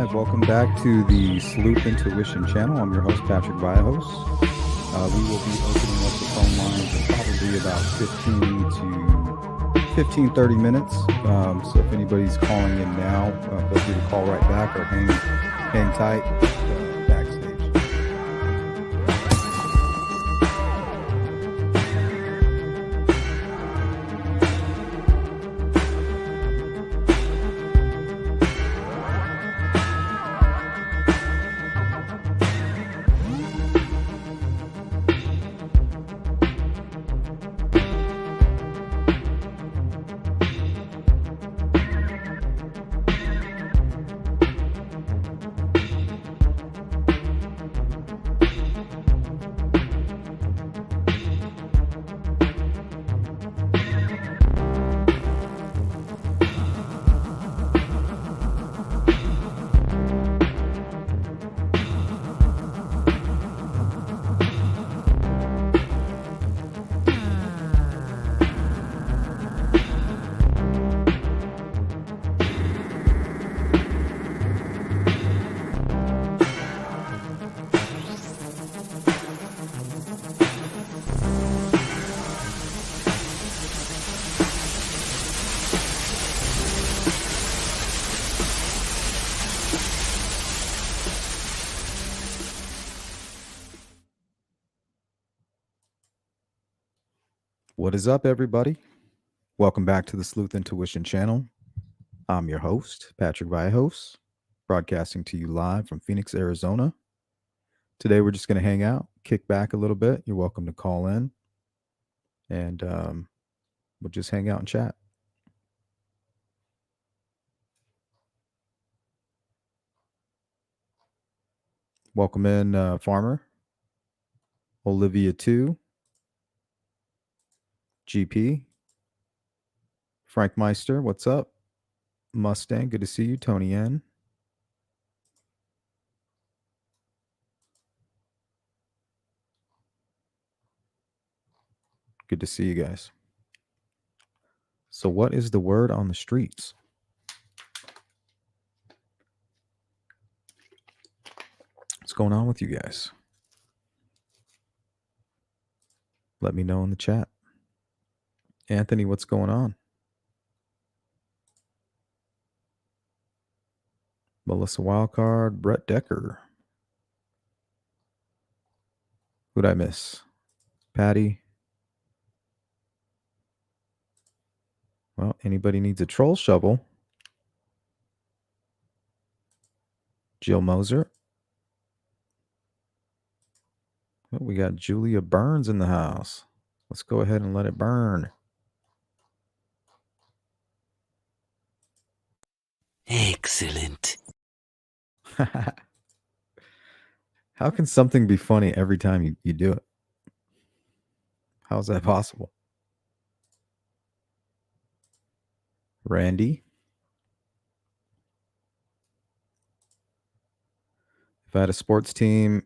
guys. Welcome back to the Sleuth Intuition channel. I'm your host, Patrick Vallejos. We will be opening up the phone lines in probably about 30 minutes. So if anybody's calling in now, feel free to call right back or hang tight backstage. What is up, everybody? Welcome back to the Sleuth Intuition channel. I'm your host, Patrick Vallejos, broadcasting to you live from Phoenix, Arizona. Today, we're just going to hang out, kick back a little bit. You're welcome to call in, and we'll just hang out and chat. Welcome in, Farmer, Olivia 2, GP, Frank Meister, what's up? Mustang, good to see you. Tony N. Good to see you guys. So, what is the word on the streets? What's going on with you guys? Let me know in the chat. Anthony, what's going on? Melissa Wildcard, Brett Decker. Who'd I miss? Patty. Well, anybody needs a troll shovel? Jill Moser. Oh, we got Julia Burns in the house. Let's go ahead and let it burn. Excellent. How can something be funny every time you do it? How is that possible? Randy. If I had a sports team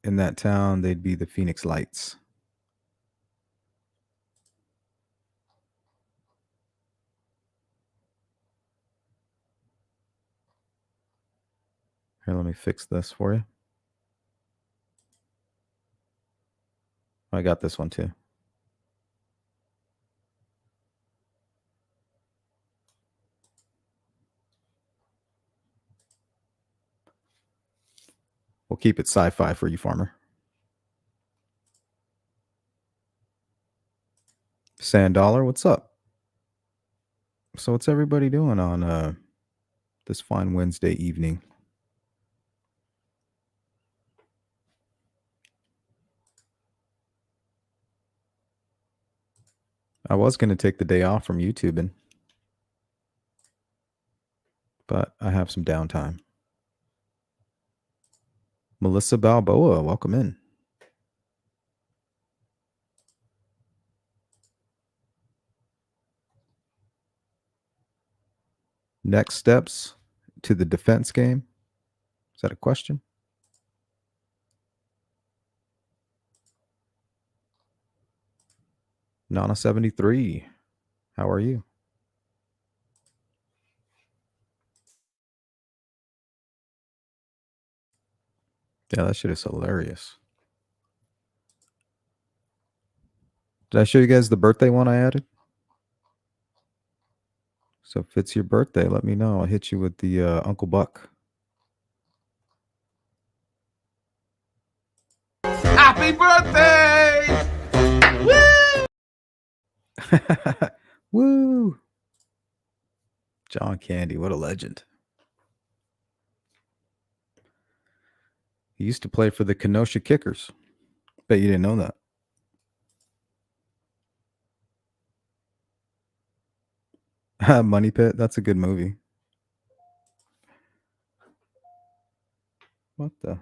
in that town, they'd be the Phoenix Lights. Here, let me fix this for you. I got this one too. We'll keep it sci-fi for you, Farmer. Sand Dollar, what's up? So what's everybody doing on this fine Wednesday evening? I was going to take the day off from YouTubing, but I have some downtime. Melissa Balboa, welcome in. Next steps to the defense game? Is that a question? Nana 73, how are you? Yeah, that shit is hilarious. Did I show you guys the birthday one I added? So if it's your birthday, let me know. I'll hit you with the Uncle Buck. Happy birthday! Woo! Woo! John Candy, what a legend. He used to play for the Kenosha Kickers. Bet you didn't know that. Money Pit, that's a good movie. What the?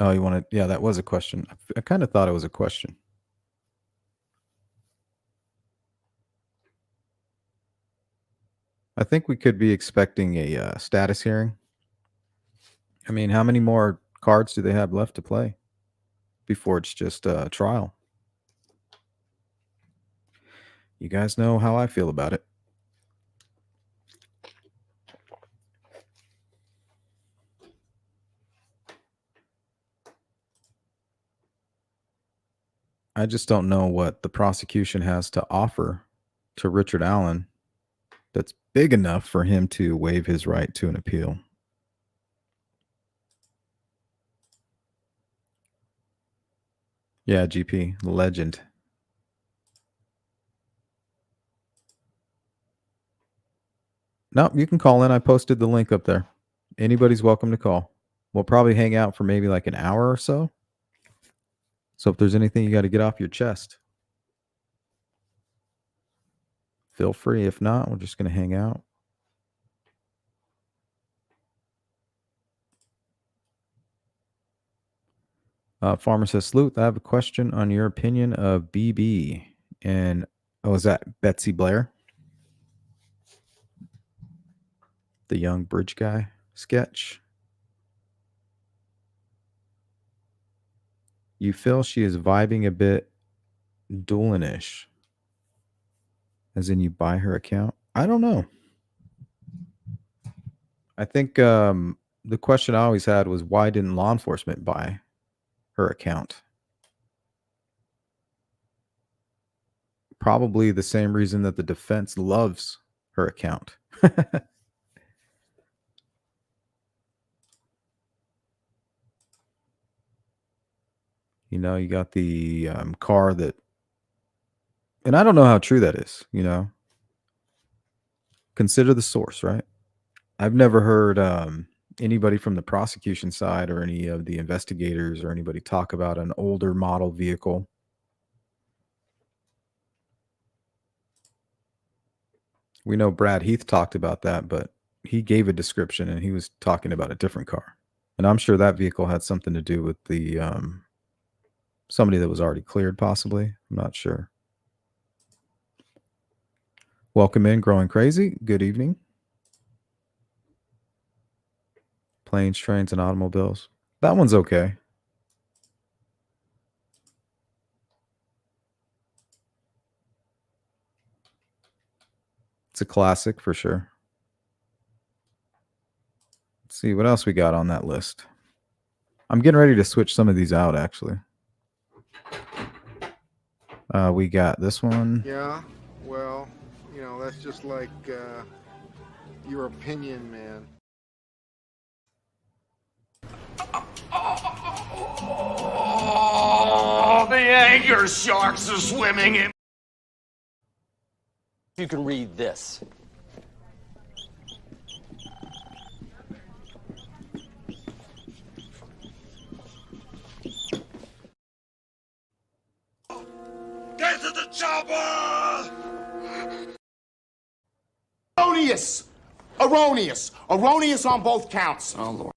Oh, you wanted? Yeah, that was a question. I kind of thought it was a question. I think we could be expecting a status hearing. I mean, how many more cards do they have left to play before it's just a trial? You guys know how I feel about it. I just don't know what the prosecution has to offer to Richard Allen that's big enough for him to waive his right to an appeal. Yeah, GP, legend. No, you can call in. I posted the link up there. Anybody's welcome to call. We'll probably hang out for maybe like an hour or so. So if there's anything you got to get off your chest, feel free. If not, we're just going to hang out. Farmer says, Sleuth, I have a question on your opinion of BB. And, oh, is that Betsy Blair? The young bridge guy sketch? You feel she is vibing a bit Doolin-ish? As in you buy her account? I don't know. I think the question I always had was, why didn't law enforcement buy her account? Probably the same reason that the defense loves her account. You know, you got the car that, and I don't know how true that is, you know. Consider the source, right? I've never heard anybody from the prosecution side or any of the investigators or anybody talk about an older model vehicle. We know Brad Heath talked about that, but he gave a description and he was talking about a different car. And I'm sure that vehicle had something to do with the somebody that was already cleared, possibly. I'm not sure. Welcome in, Growing Crazy. Good evening. Planes, Trains, and Automobiles. That one's okay. It's a classic for sure. Let's see what else we got on that list. I'm getting ready to switch some of these out, actually. We got this one. Yeah, well, you know, that's just like your opinion, man. Oh, the anger sharks are swimming in. You can read this. Get to the chopper! Erroneous! Erroneous! Erroneous on both counts. Oh, Lord.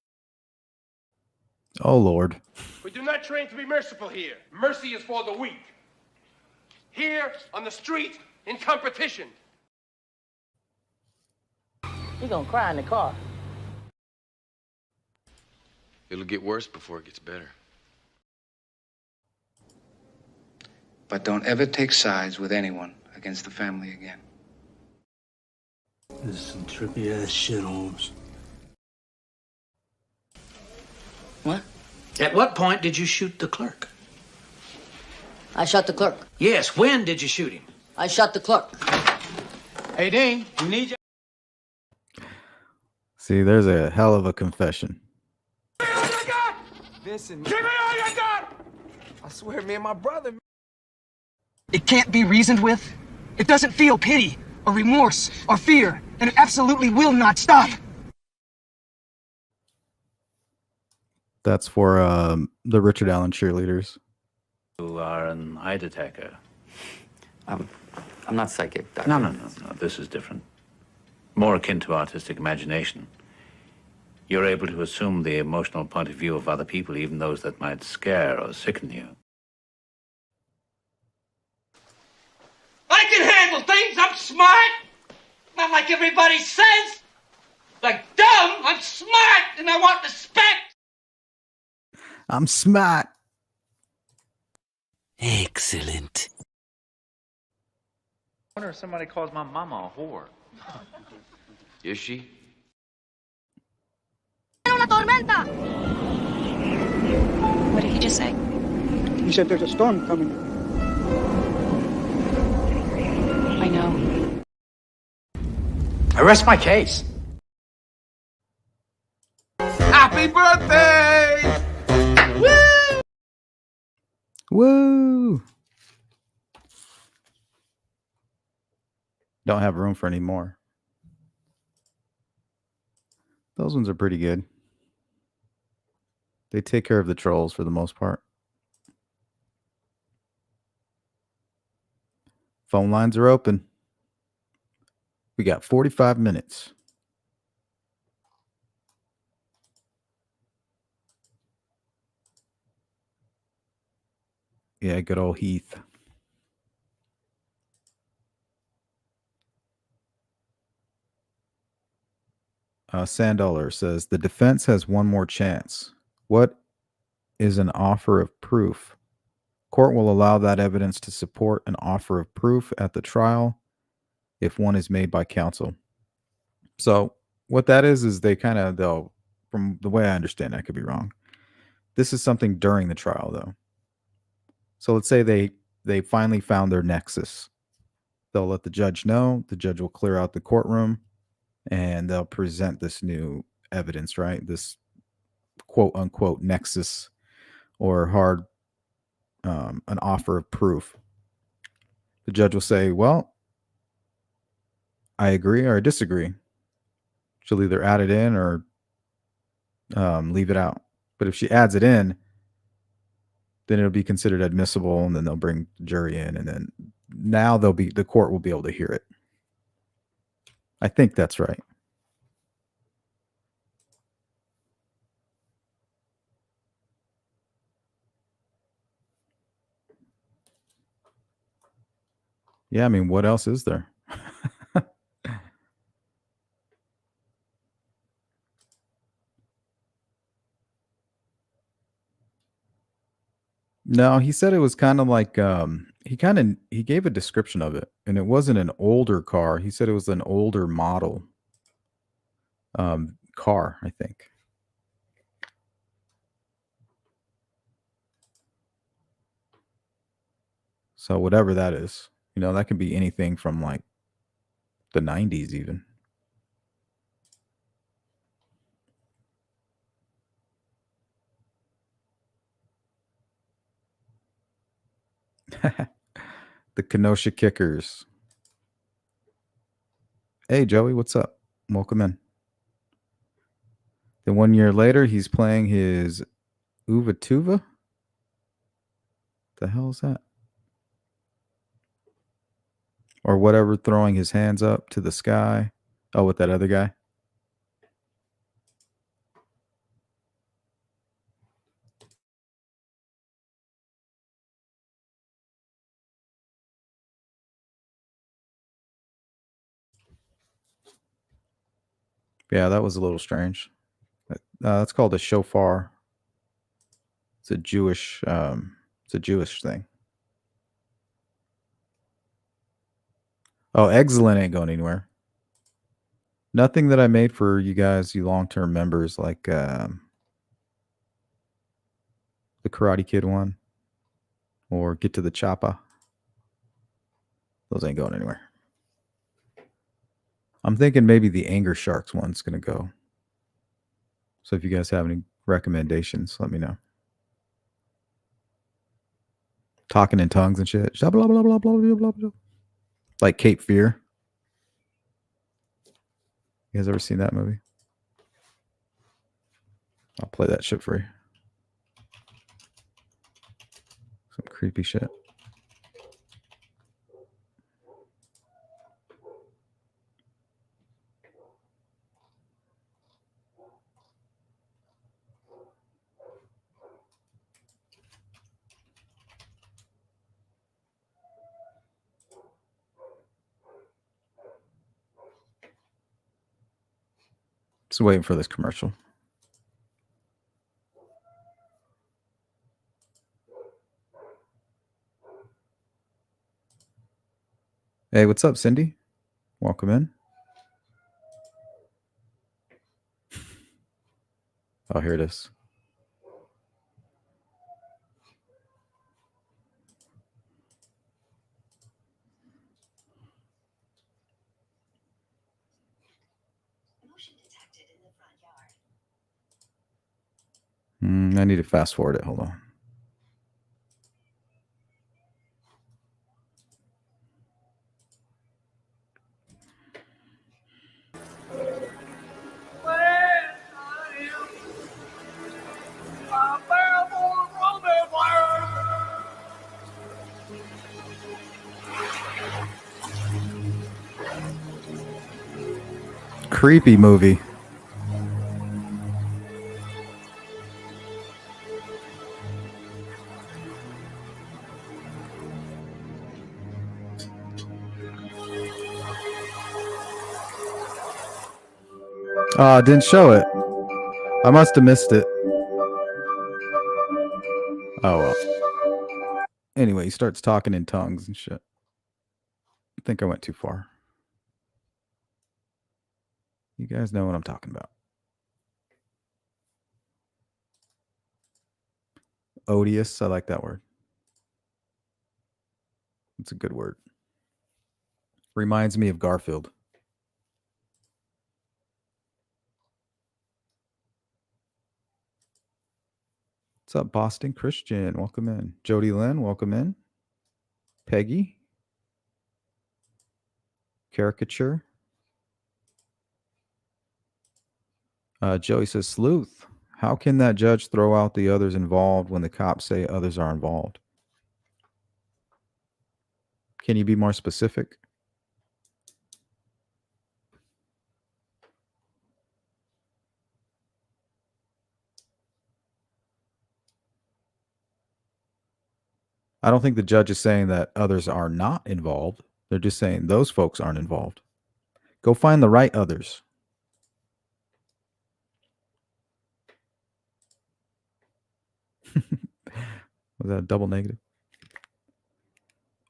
Oh, Lord. We do not train to be merciful here. Mercy is for the weak. Here, on the street, in competition. He gonna cry in the car. It'll get worse before it gets better. But don't ever take sides with anyone against the family again. This is some trippy ass shit, Holmes. What? At what point did you shoot the clerk? I shot the clerk. Yes, when did you shoot him? I shot the clerk. Hey, Dean, we need you. See, there's a hell of a confession. Vincent, Give me all you got! I swear, me and my brother. It can't be reasoned with. It doesn't feel pity or remorse or fear, and it absolutely will not stop. That's for the Richard Allen cheerleaders. You are an eye attacker. I'm not psychic, Doctor. No. This is different. More akin to artistic imagination. You're able to assume the emotional point of view of other people, even those that might scare or sicken you. I can handle things. I'm smart. Not like everybody says. Like dumb. I'm smart and I want respect. I'm smart. Excellent. I wonder if somebody calls my mama a whore. Is she? Una tormenta! What did he just say? He said there's a storm coming. I know. I rest my case. Happy birthday! Woo! Woo! Don't have room for any more. Those ones are pretty good. They take care of the trolls for the most part. Phone lines are open. We got 45 minutes. Yeah, good old Heath. Sandoller says, the defense has one more chance. What is an offer of proof? Court will allow that evidence to support an offer of proof at the trial if one is made by counsel. So what that is they'll, from the way I understand it, I could be wrong. This is something during the trial, though. So let's say they finally found their nexus. They'll let the judge know. The judge will clear out the courtroom, and they'll present this new evidence, right? This quote unquote nexus or an offer of proof. The judge will say, well, I agree or I disagree. She'll either add it in or leave it out. But if she adds it in, then it'll be considered admissible, and then they'll bring the jury in, and then now the court will be able to hear it. I think that's right. Yeah, I mean, what else is there? No, he said it was kind of like he gave a description of it, and it wasn't an older car. He said it was an older model car, I think. So whatever that is, that can be anything from like the 90s even. The Kenosha Kickers. Hey, Joey, what's up? Welcome in. Then 1 year later, he's playing his Uva Tuva. The hell is that? Or whatever, throwing his hands up to the sky. Oh, with that other guy. Yeah, that was a little strange. That's called a shofar. It's a Jewish thing. Oh, excellent ain't going anywhere. Nothing that I made for you guys, you long-term members, like the Karate Kid one or Get to the Choppa. Those ain't going anywhere. I'm thinking maybe the Anger Sharks one's going to go. So if you guys have any recommendations, let me know. Talking in tongues and shit. Blah, blah, blah, blah, blah, blah, blah. Like Cape Fear. You guys ever seen that movie? I'll play that shit for you. Some creepy shit. Just waiting for this commercial. Hey, what's up, Cindy? Welcome in. Oh, here it is. I need to fast forward it. Hold on. Creepy movie. Oh, didn't show it. I must have missed it. Oh, well. Anyway, he starts talking in tongues and shit. I think I went too far. You guys know what I'm talking about. Odious. I like that word. It's a good word. Reminds me of Garfield. What's up, Boston Christian? Welcome in. Jody Lynn, welcome in. Peggy. Caricature. Joey says, Sleuth, how can that judge throw out the others involved when the cops say others are involved? Can you be more specific? I don't think the judge is saying that others are not involved. They're just saying those folks aren't involved. Go find the right others. Was that a double negative?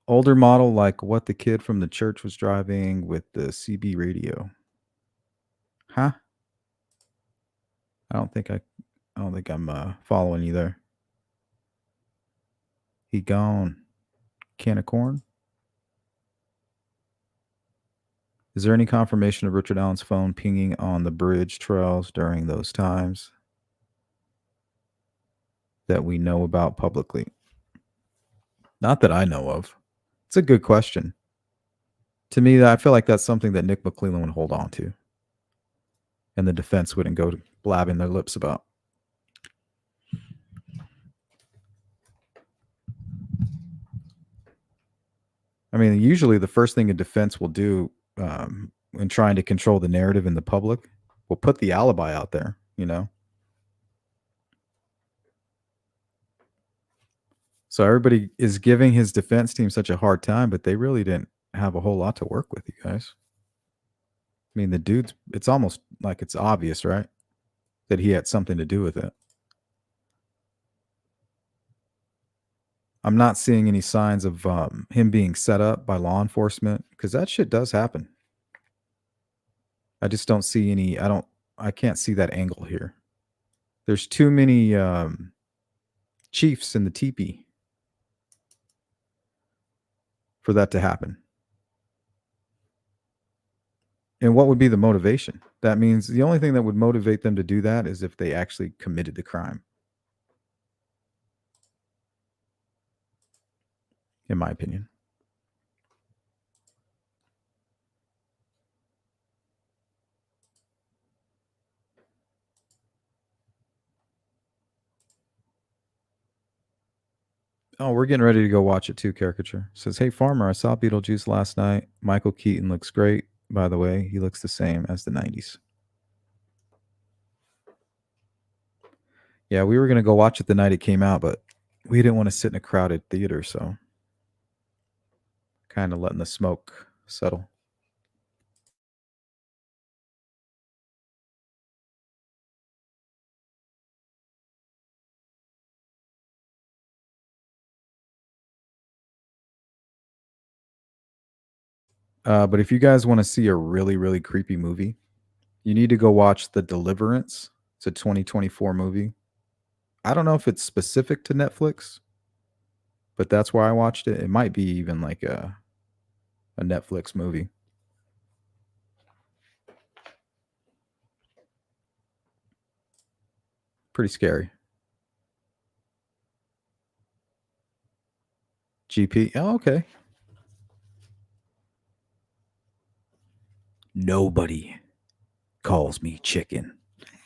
Older model, like what the kid from the church was driving with the CB radio. Huh? I don't think I'm following you there. He gone. Can of corn. Is there any confirmation of Richard Allen's phone pinging on the bridge trails during those times that we know about publicly? Not that I know of. It's a good question. To me, I feel like that's something that Nick McClellan would hold on to, and the defense wouldn't go blabbing their lips about. I mean, usually the first thing a defense will do in trying to control the narrative in the public will put the alibi out there, you know? So everybody is giving his defense team such a hard time, but they really didn't have a whole lot to work with, you guys. I mean, the dude's, it's almost like it's obvious, right? That he had something to do with it. I'm not seeing any signs of him being set up by law enforcement because that shit does happen. I just don't see any. I can't see that angle here. There's too many chiefs in the teepee for that to happen. And what would be the motivation? That means the only thing that would motivate them to do that is if they actually committed the crime. In my opinion. Oh, we're getting ready to go watch it too, Caricature. Says, hey, Farmer, I saw Beetlejuice last night. Michael Keaton looks great, by the way. He looks the same as the 90s. Yeah, we were going to go watch it the night it came out, but we didn't want to sit in a crowded theater, so kind of letting the smoke settle. But if you guys want to see a really, really creepy movie, you need to go watch The Deliverance. It's a 2024 movie. I don't know if it's specific to Netflix, but that's where I watched it. It might be even like a Netflix movie. Pretty scary. GP. Oh, okay. Nobody calls me chicken.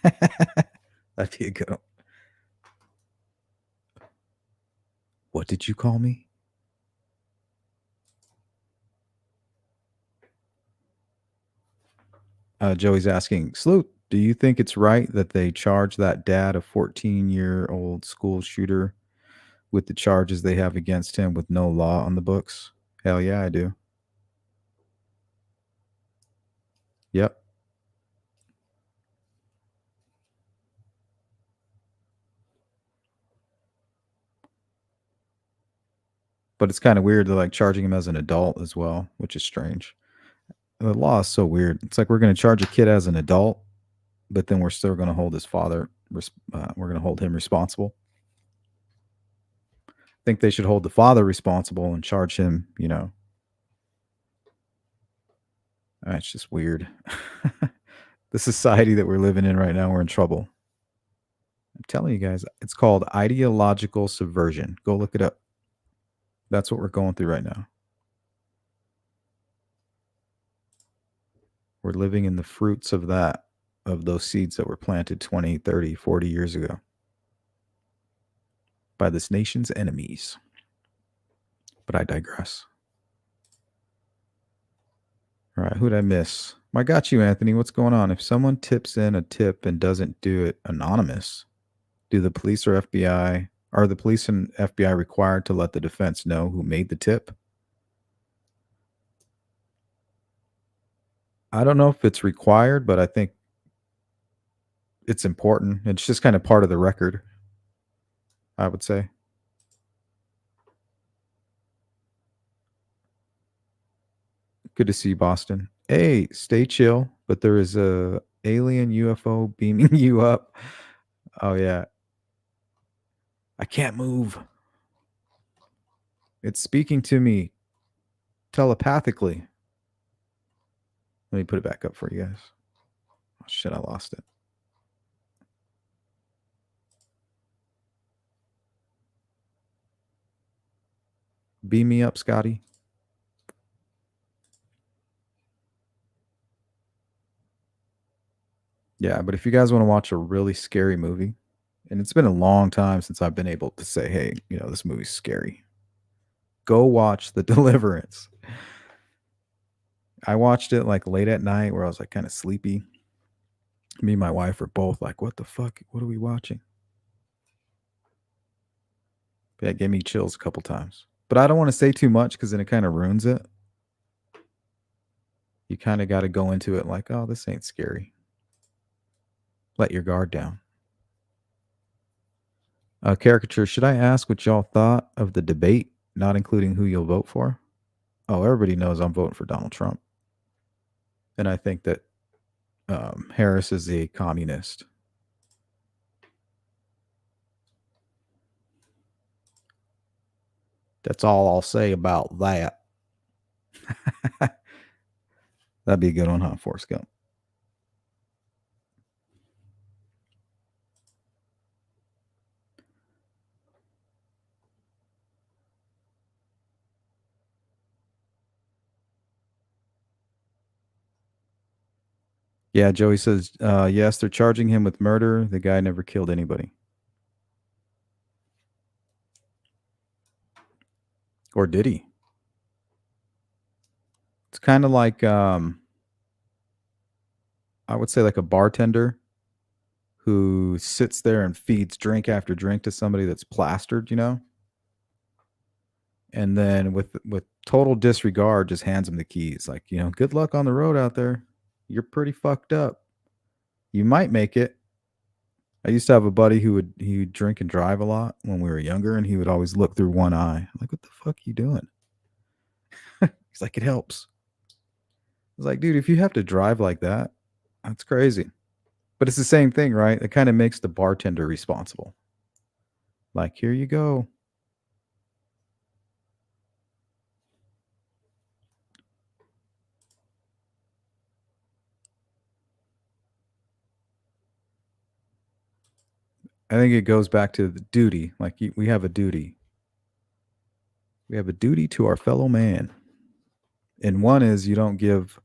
That'd be a good one. What did you call me? Joey's asking, Sleuth, do you think it's right that they charge that dad, a 14-year-old school shooter, with the charges they have against him with no law on the books? Hell yeah, I do. Yep. But it's kind of weird. They're like charging him as an adult as well, which is strange. The law is so weird. It's like we're going to charge a kid as an adult, but then we're still going to hold his father. We're going to hold him responsible. I think they should hold the father responsible and charge him. It's just weird. The society that we're living in right now, we're in trouble. I'm telling you guys, it's called ideological subversion. Go look it up. That's what we're going through right now. We're living in the fruits of that, of those seeds that were planted 20, 30, 40 years ago by this nation's enemies. But I digress. All right, who'd I miss? I got you, Anthony. What's going on? If someone tips in a tip and doesn't do it anonymous, do the police or FBI, are the police and FBI required to let the defense know who made the tip? I don't know if it's required, but I think it's important. It's just kind of part of the record, I would say. Good to see you, Boston. Hey, stay chill, but there is a alien UFO beaming you up. Oh yeah. I can't move. It's speaking to me telepathically. Let me put it back up for you guys. Oh shit, I lost it. Beam me up, Scotty. Yeah, but if you guys want to watch a really scary movie, and it's been a long time since I've been able to say, hey, this movie's scary, go watch The Deliverance. I watched it like late at night where I was like kind of sleepy. Me and my wife are both like, what the fuck? What are we watching? Yeah, it gave me chills a couple times. But I don't want to say too much because then it kind of ruins it. You kind of got to go into it like, oh, this ain't scary. Let your guard down. Caricature, should I ask what y'all thought of the debate, not including who you'll vote for? Oh, everybody knows I'm voting for Donald Trump. And I think that Harris is a communist. That's all I'll say about that. That'd be a good one, huh, Forrest Gump? Yeah, Joey says, yes, they're charging him with murder. The guy never killed anybody. Or did he? It's kind of like, I would say like a bartender who sits there and feeds drink after drink to somebody that's plastered, and then with total disregard just hands him the keys. Like, good luck on the road out there. You're pretty fucked up. You might make it. I used to have a buddy who would drink and drive a lot when we were younger, and he would always look through one eye. I'm like, what the fuck are you doing? He's like, it helps. I was like, dude, if you have to drive like that, that's crazy. But it's the same thing, right? It kind of makes the bartender responsible. Like, here you go. I think it goes back to the duty. Like, we have a duty. We have a duty to our fellow man. And one is you don't give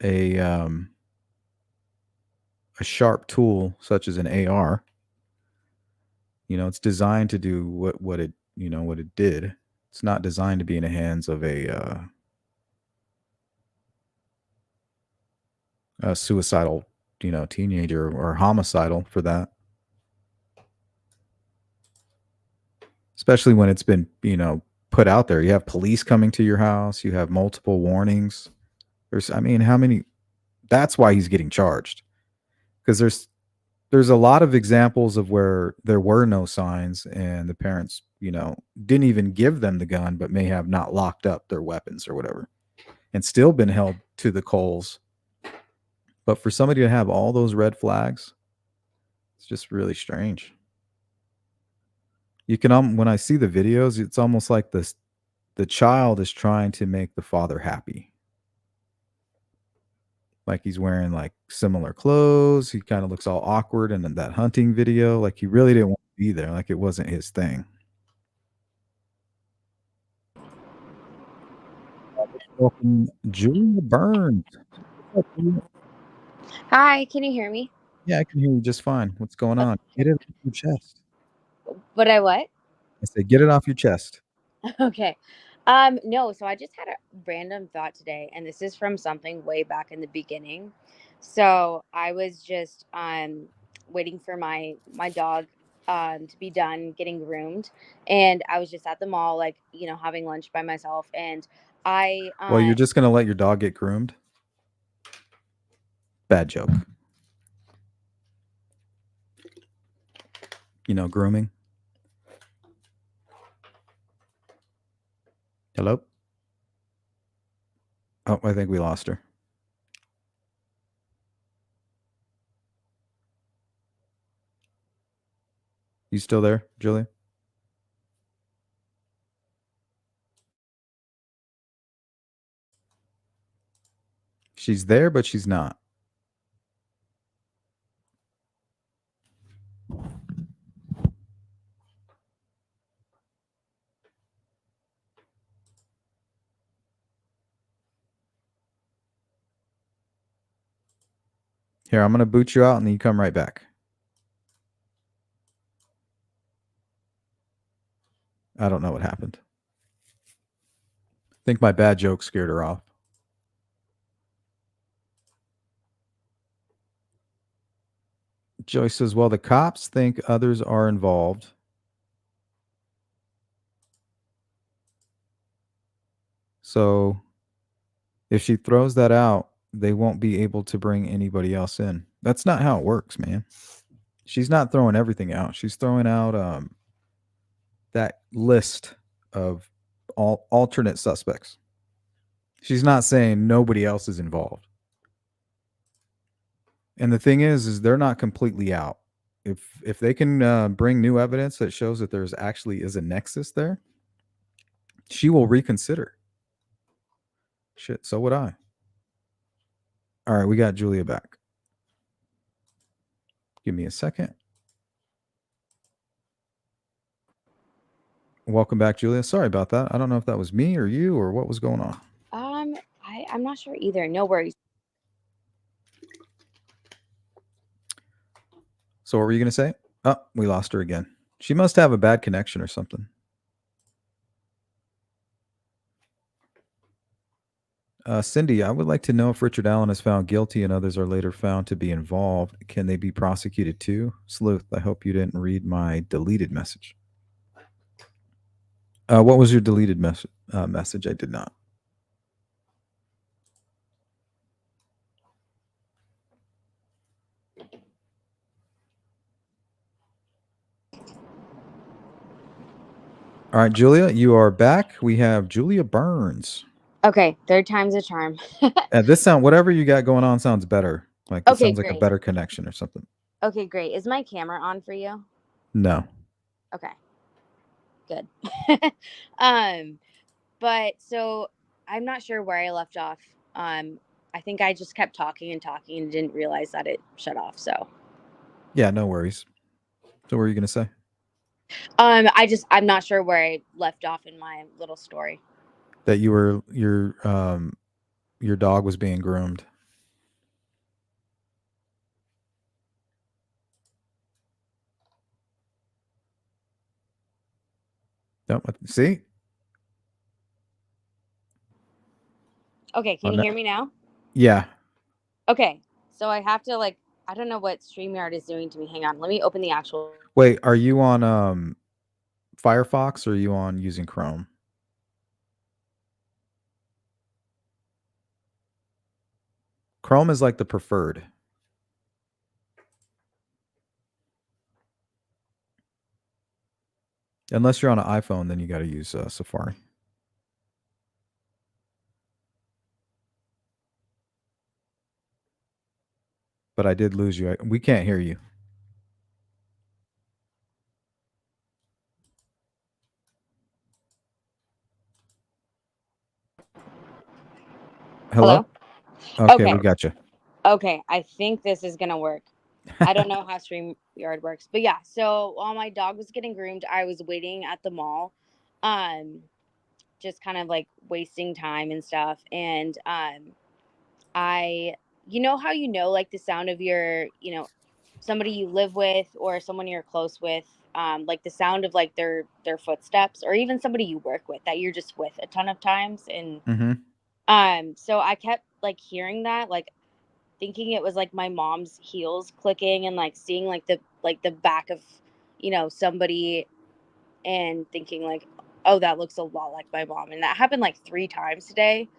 a sharp tool such as an AR. It's designed to do what it did. It's not designed to be in the hands of a suicidal, teenager or homicidal for that. Especially when it's been, put out there. You have police coming to your house. You have multiple warnings. How many? That's why he's getting charged. Because there's a lot of examples of where there were no signs and the parents, didn't even give them the gun, but may have not locked up their weapons or whatever and still been held to the coals. But for somebody to have all those red flags, it's just really strange. You can, when I see the videos, it's almost like the child is trying to make the father happy. Like he's wearing like similar clothes. He kind of looks all awkward in that hunting video. Like he really didn't want to be there. Like it wasn't his thing. Welcome, Julia Burns. Hi, can you hear me? Yeah, I can hear you just fine. What's going on? Get it off your chest. What I what? I said, get it off your chest. Okay. No, so I just had a random thought today, and this is from something way back in the beginning. So I was just waiting for my dog to be done getting groomed, and I was just at the mall, like, having lunch by myself, and I Well, you're just gonna let your dog get groomed? Bad joke. Grooming. Hello? Oh, I think we lost her. You still there, Julia? She's there, but she's not. Here, I'm going to boot you out and then you come right back. I don't know what happened. I think my bad joke scared her off. Joyce says, well, the cops think others are involved. So If she throws that out, they won't be able to bring anybody else in. That's not how it works, man. She's not throwing everything out. She's throwing out that list of all alternate suspects. She's not saying nobody else is involved. And the thing is they're not completely out. If they can bring new evidence that shows that there's actually is a nexus there, she will reconsider. Shit, so would I. All right, we got Julia back. Give me a second. Welcome back, Julia. Sorry about that. I don't know if that was me or you or what was going on. I'm not sure either. No worries. So what were you going to say? Oh, we lost her again. She must have a bad connection or something. Cindy, I would like to know if Richard Allen is found guilty and others are later found to be involved. Can they be prosecuted too? Sleuth, I hope you didn't read my deleted message. What was your deleted message? I did not. All right, Julia, you are back. We have Julia Burns. Okay, third time's a charm. This sound, whatever you got going on, sounds better. Like it Okay, sounds like a great. better connection or something. Okay, great. Is my camera on for you? No. Okay. Good. But so I'm not sure where I left off. I think I just kept talking and talking and didn't realize that it shut off. So Yeah, no worries. So what are you gonna say? I'm not sure where I left off in my little story. That you were your dog was being groomed. Nope. See? Okay, can you hear me now? Yeah. Okay, so I have to I don't know what StreamYard is doing to me. Hang on, let me open the actual. Wait, are you on Firefox or are you on using Chrome? Chrome is like the preferred. Unless you're on an iPhone, then you got to use Safari. But I did lose you. We can't hear you. Hello? Okay, we got you. Okay, I think this is gonna work. I don't know how StreamYard works, but yeah. So while my dog was getting groomed, I was waiting at the mall, just kind of like wasting time and stuff. And you know how like the sound of your, somebody you live with or someone you're close with, like the sound of like their footsteps, or even somebody you work with that you're just with a ton of times. And so I kept like hearing that, like thinking it was like my mom's heels clicking, and like seeing like the back of somebody, and thinking like, oh, that looks a lot like my mom. And that happened like 3 times today.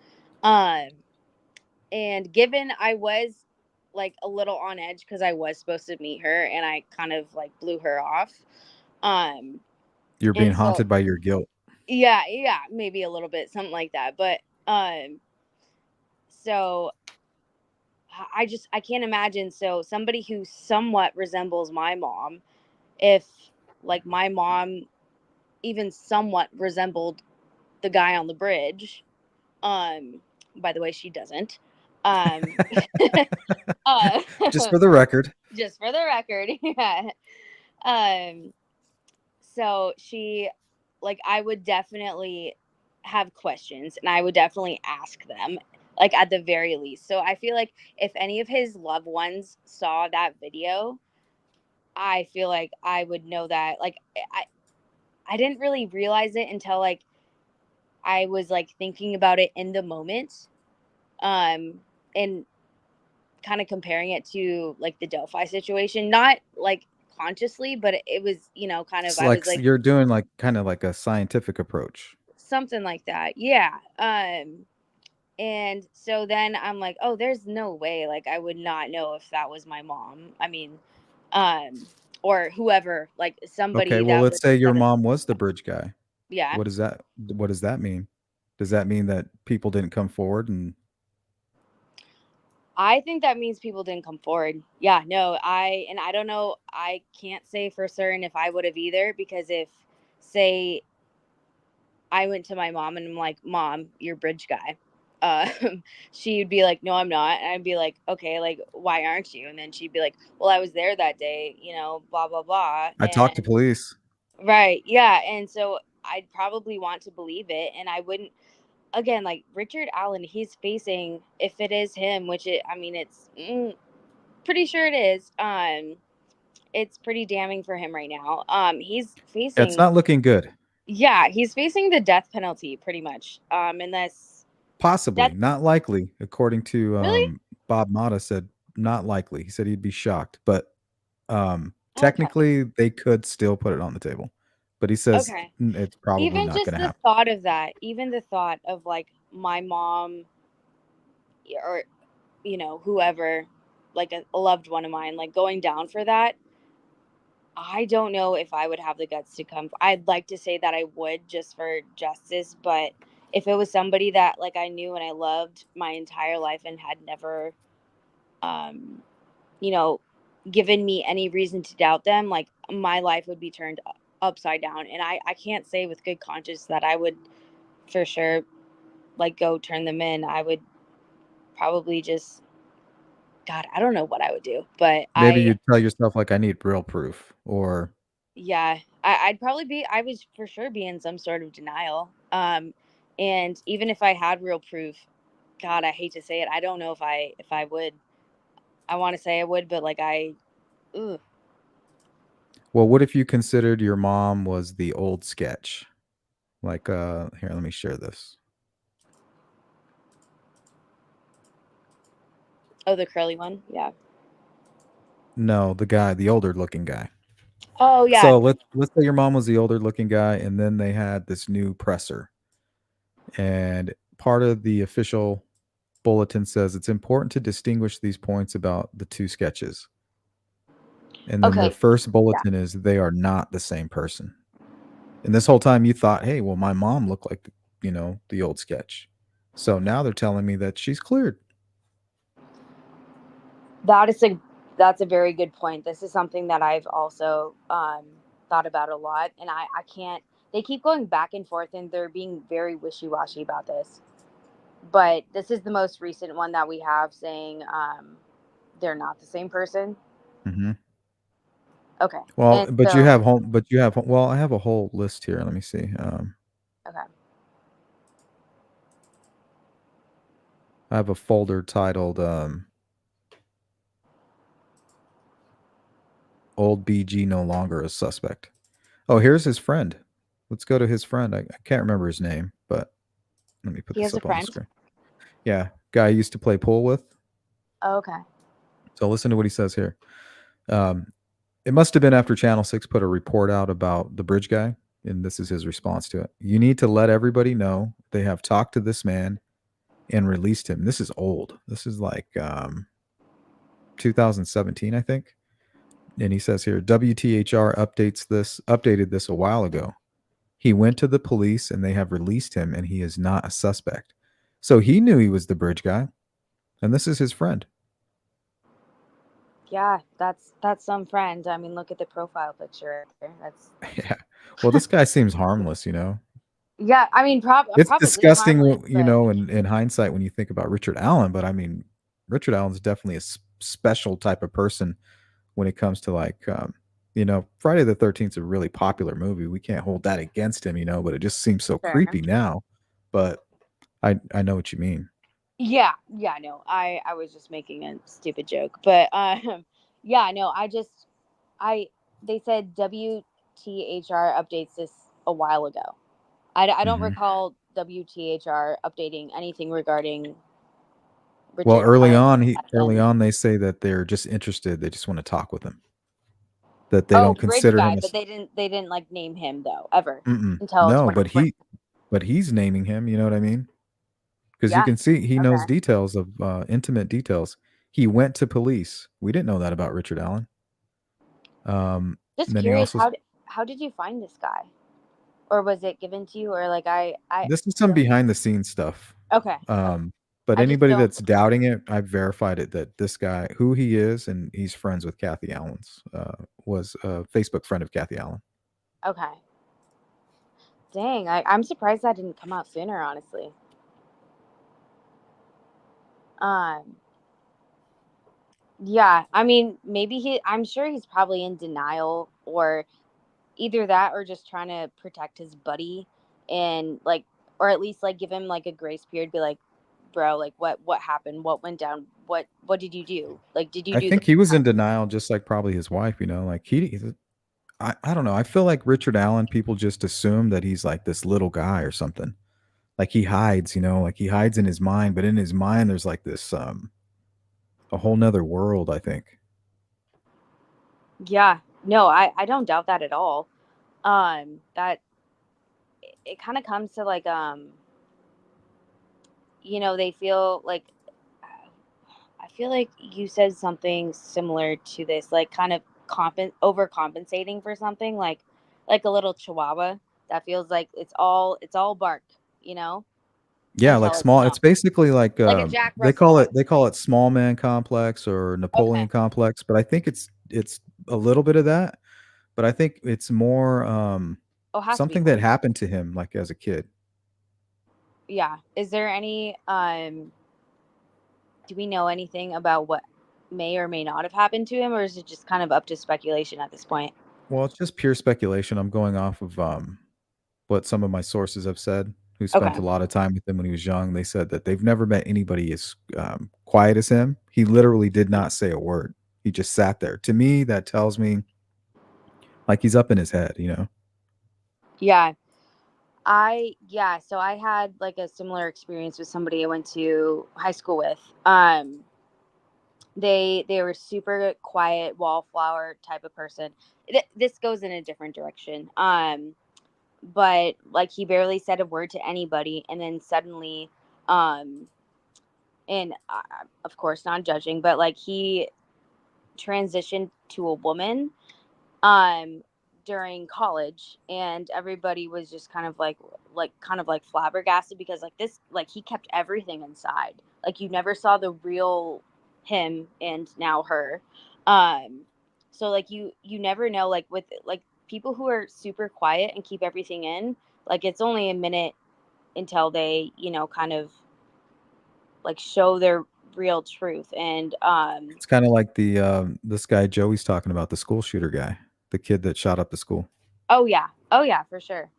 And given I was like a little on edge because I was supposed to meet her and I kind of like blew her off. You're being haunted by your guilt. Yeah, maybe a little bit, something like that. But so I can't imagine. So somebody who somewhat resembles my mom, if like my mom even somewhat resembled the guy on the bridge, by the way, she doesn't. Just for the record. Just for the record, yeah. So she, like, I would definitely have questions, and I would definitely ask them, like, at the very least. So I feel like if any of his loved ones saw that video, I feel like I would know that. Like, I didn't really realize it until like I was like thinking about it in the moment, and kind of comparing it to like the Delphi situation, not like consciously, but it was, kind of, It's I like was like you're doing like kind of like a scientific approach. something like that. Yeah. And so then I'm like, oh, there's no way. Like, I would not know if that was my mom. I mean, um, or whoever, like Okay, somebody well, that let's was say your that is, mom was the bridge guy. yeah. What does that mean? Does that mean that people didn't come forward and I think that means people didn't come forward. Yeah, no, I don't know. I can't say for certain if I would have either, because if, say, I went to my mom and I'm like, Mom, you're bridge guy. She'd be like, No, I'm not. And I'd be like, Okay, like, why aren't you? And then she'd be like, Well, I was there that day, blah, blah, blah. I talked to And police? right, yeah. And so I'd probably want to believe it. And I wouldn't, again, like Richard Allen, he's facing, if it is him, which I mean, it's pretty sure it is. It's pretty damning for him right now. He's Yeah, it's facing, not looking good. yeah, he's facing the death penalty pretty much. Unless Possibly, that's not likely, according to really Bob Mata said not likely. He said he'd be shocked, but okay. technically they could still put it on the table. But he says Okay. it's probably Even not just going to the happen. thought of that, even the thought of like my mom or whoever, like a loved one of mine, like going down for that. I don't know if I would have the guts to come. I'd like to say that I would just for justice, but if it was somebody that like I knew and I loved my entire life and had never, um, you know, given me any reason to doubt them, like my life would be turned upside down. And I can't say with good conscience that I would for sure like go turn them in. I would probably just, God, I don't know what I would do, but Maybe you tell yourself like I need real proof or yeah, I'd probably be. I was for sure be in some sort of denial. And even if I had real proof, God, I hate to say it. I don't know if I would. I want to say I would, but like ugh. well, what if you considered your mom was the old sketch? Like here, let me share this. Oh, the curly one, yeah. No, the older looking guy. Oh yeah. So let's say your mom was the older looking guy, and then they had this new presser. And part of the official bulletin says it's important to distinguish these points about the two sketches. And then the Okay. first Yeah. bulletin is they are not the same person. And this whole time you thought, hey, well, my mom looked like, the old sketch. So now they're telling me that she's cleared. That's a very good point. This is something that I've also thought about a lot, and I can't. They keep going back and forth, and they're being very wishy washy about this. But this is the most recent one that we have saying they're not the same person. Mm-hmm. Okay. Well, And so, well, I have a whole list here. Let me see. okay. I have a folder titled Old BG no longer a suspect. Oh, here's his friend. Let's go to his friend. I can't remember his name, but let me put He this has a up on the friend. screen. Yeah, guy I used to play pool with. Oh, okay. So listen to what he says here. Um, it must have been after Channel 6 put a report out about the bridge guy, and this is his response to it. You need to let everybody know they have talked to this man and released him. This is old. This is like 2017, I think. And he says here, WTHR updated this a while ago. He went to the police and they have released him and he is not a suspect. So he knew he was the bridge guy. And this is his friend. Yeah, that's some friend. I mean, look at the profile picture. That's Yeah. Well, this guy seems harmless, yeah. I mean, It's probably harmless, disgusting, but in hindsight when you think about Richard Allen, but I mean, Richard Allen's definitely a special type of person when it comes to like, Friday the 13th is a really popular movie. We can't hold that against him, but it just seems so fair. creepy now. But I know what you mean. Yeah, yeah. No, I was just making a stupid joke, but yeah. No, I they said WTHR updates this a while ago. I don't Mhm. recall WTHR updating anything regarding Well, Richard early Allen. on, they say that they're just interested. They just want to talk with him. That they Oh, don't bridge consider guy, him but as they didn't like name him though ever mm-mm. until No, 2020. but he's naming him. You know what I mean? because you Yeah. can see he knows Okay. details of intimate details. He went to police. We didn't know that about Richard Allen. Just And then he curious, also how did you find this guy, or was it given to you, or like I this is some don't. behind the scenes stuff. Okay. Okay. But I just anybody don't. that's doubting it, I've verified it that this guy, who he is, and he's friends with Kathy Allen's, was a Facebook friend of Kathy Allen. Okay. Dang, I'm surprised that didn't come out sooner, honestly. Um, yeah, I mean, maybe I'm sure he's probably in denial, or either that, or just trying to protect his buddy, and like, or at least like give him like a grace period, be like, bro, like what happened? What went down? What did you do? Like, did you I do the think he was in denial, just like probably his wife. Like I don't know. I feel like Richard Allen, people just assume that he's like this little guy or something. Like he hides, like he hides in his mind, but in his mind, there's like this a whole nother world. I think. Yeah, no, I don't doubt that at all. That it kind of comes to like they feel like I feel like you said something similar to this, like kind of overcompensating for something, like a little chihuahua that feels like it's all bark, you know, Yeah, like until it's small. not. It's basically Like a Jack they Russell call it dog. small man complex or Okay. Napoleon complex, but I think it's a little bit of that. But I think it's more Oh, it has to be something more that than that. happened to him like as a kid. Yeah. Is there any do we know anything about what may or may not have happened to him, or is it just kind of up to speculation at this point? Well, it's just pure speculation. I'm going off of what some of my sources have said who spent a Okay. lot of time with him when he was young. They said that they've never met anybody as quiet as him. He literally did not say a word. He just sat there. To me, that tells me like he's up in his head. Yeah. So I had like a similar experience with somebody I went to high school with. They were super quiet, wallflower type of person. This goes in a different direction. But like he barely said a word to anybody, and then suddenly, um, and of course not judging, but like he transitioned to a woman um during college, and everybody was just kind of like flabbergasted, because like this, like he kept everything inside, like you never saw the real him and now her. So like you never know, like with like people who are super quiet and keep everything in, like it's only a minute until they kind of like show their real truth. And It's kind of like the this guy Joey's talking about, the school shooter guy, the kid that shot up the school. oh yeah, for sure,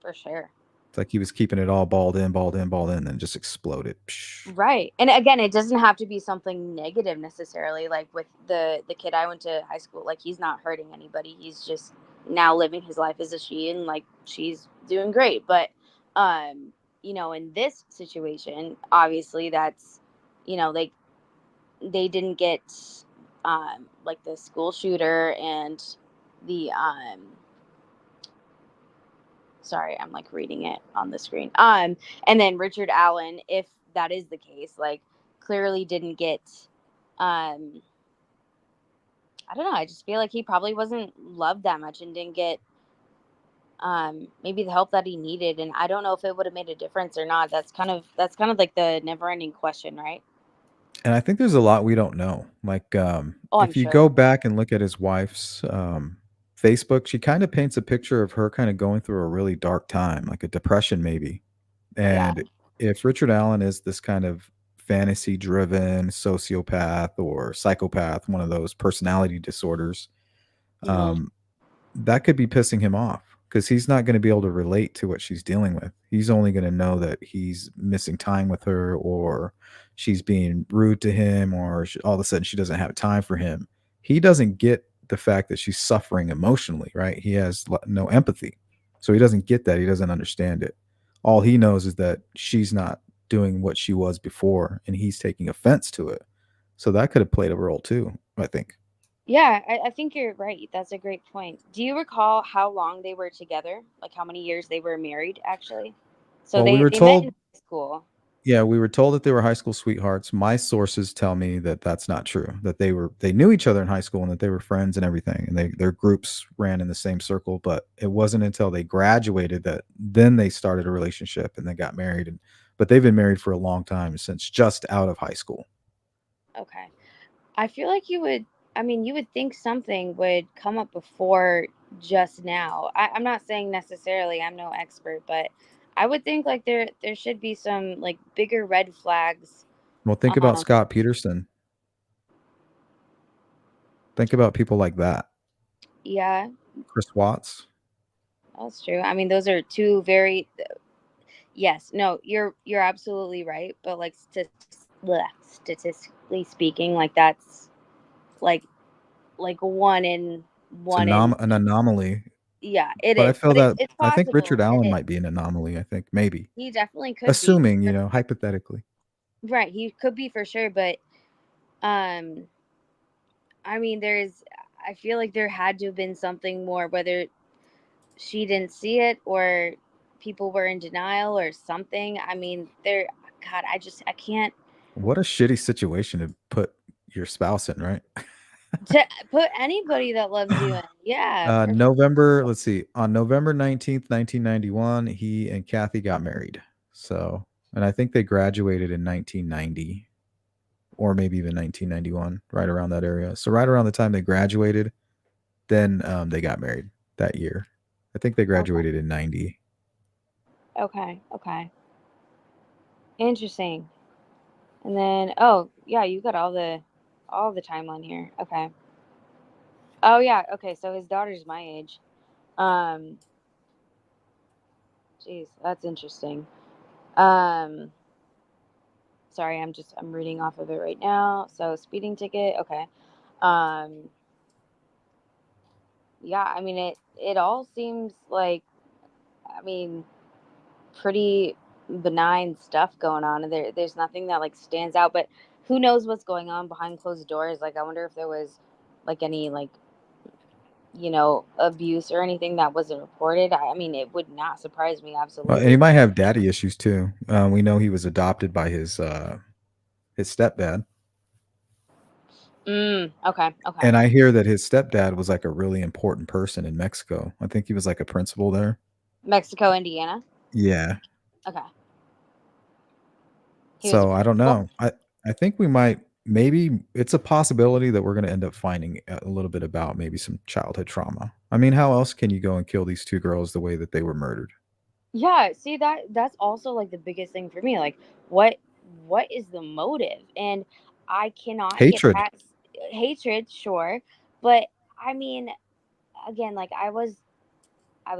for sure. It's like he was keeping it all balled in, balled in, balled in, then just exploded. Psh. Right. And again, it doesn't have to be something negative necessarily. Like with the kid I went to high school, like he's not hurting anybody. He's just now living his life as a she, and like she's doing great. But in this situation, obviously that's like they didn't get like the school shooter and the sorry, I'm like reading it on the screen. And then Richard Allen, if that is the case, like clearly didn't get um I don't know, I just feel like he probably wasn't loved that much and didn't get maybe the help that he needed. And I don't know if it would have made a difference or not. That's kind of like the never ending question, right? And I think there's a lot we don't know. Like, Oh, I'm if you sure. go back and look at his wife's Facebook, she kind of paints a picture of her kind of going through a really dark time, like a depression, maybe. Yeah. And if Richard Allen is this kind of fantasy driven sociopath or psychopath, one of those personality disorders, Mhm. um, that could be pissing him off because he's not going to be able to relate to what she's dealing with. He's only going to know that he's missing time with her, or she's being rude to him, or all of a sudden she doesn't have time for him. He doesn't get the fact that she's suffering emotionally, right? He has no empathy. So he doesn't get that. He doesn't understand it. All he knows is that she's not doing what she was before, and he's taking offense to it. So that could have played a role too, I think. Yeah, I think you're right. That's a great point. Do you recall how long they were together? Like how many years they were married, actually? So Well, we they were they met in told high school. Yeah, we were told that they were high school sweethearts. My sources tell me that that's not true. That they knew each other in high school and that they were friends and everything, and their groups ran in the same circle. But it wasn't until they graduated that then they started a relationship and they got married. But they've been married for a long time since just out of high school. Okay. I feel like you would. I mean, you would think something would come up before just now. I'm not saying necessarily. I'm no expert, but I would think like there should be some like bigger red flags. Well, think about Um. Scott Peterson. Think about people like that. Yeah, Chris Watts. that's true. I mean, those are two very. Yes. No. You're absolutely right. But like statistically speaking, like that's like one in It's one in. an anomaly. Yeah, it But I is. feel But that it's I think Richard possible. It Allen is. might be an anomaly. I think maybe, He definitely could be. assuming hypothetically. Right, he could be for sure, but um I mean I feel like there had to have been something more, whether she didn't see it or people were in denial or something. I mean, there God, I can't What a shitty situation to put your spouse in, right? to put anybody that loves you in. Yeah, for November, let's see, on November 19th, 1991, he and Kathy got married. So, and I think they graduated in 1990 or maybe even 1991, right around that area. So, right around the time they graduated, then they got married that year. I think they okay. graduated in 90. Okay, okay. Interesting. And then oh, yeah, you got all the timeline here. Okay. Oh yeah, okay, so his daughter's my age. Um, Jeez, that's interesting. Um, Sorry, I'm reading off of it right now. So speeding ticket, okay. Um, yeah, I mean it all seems like I mean pretty benign stuff going on. And there's nothing that like stands out, but who knows what's going on behind closed doors? Like I wonder if there was like any like abuse or anything that wasn't reported. I mean, it would not surprise me And he absolutely. might have daddy issues too. We know he was adopted by his stepdad. Okay, okay. And I hear that his stepdad was like a really important person in Mexico. I think he was like a principal there. Mexico, Indiana. Yeah. Okay. He was a So I don't principal. know. I think we might maybe it's a possibility that we're going to end up finding a little bit about maybe some childhood trauma. I mean, how else can you go and kill these two girls the way that they were murdered? Yeah, see that's also like the biggest thing for me. Like what is the motive? And I cannot get Hatred. past hatred, sure, but I mean, again, like I was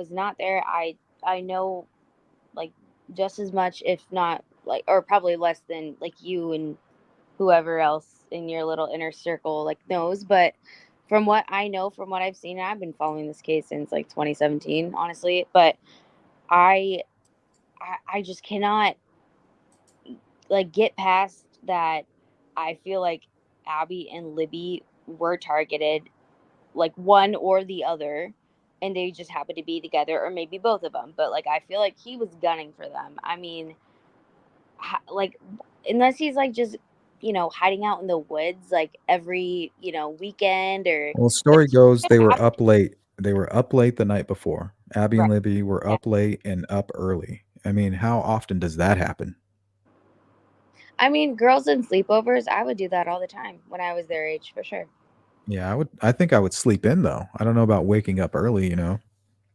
not there. I know like just as much if not like or probably less than like you and whoever else in your little inner circle like knows, but from what I know, from what I've seen, I've been following this case since like 2017, honestly, but I I just cannot like get past that. I feel like Abby and Libby were targeted, like one or the other, and they just happened to be together, or maybe both of them. But like, I feel like he was gunning for them. I mean, like, unless he's like just hiding out in the woods like every weekend or Well, like story goes could they were happen. up late. They were up late the night before. Abby and Right. Libby were Yeah. up late and up early. I mean, how often does that happen? I mean, girls and sleepovers. I would do that all the time when I was their age, for sure. Yeah, I think I would sleep in though. I don't know about waking up early.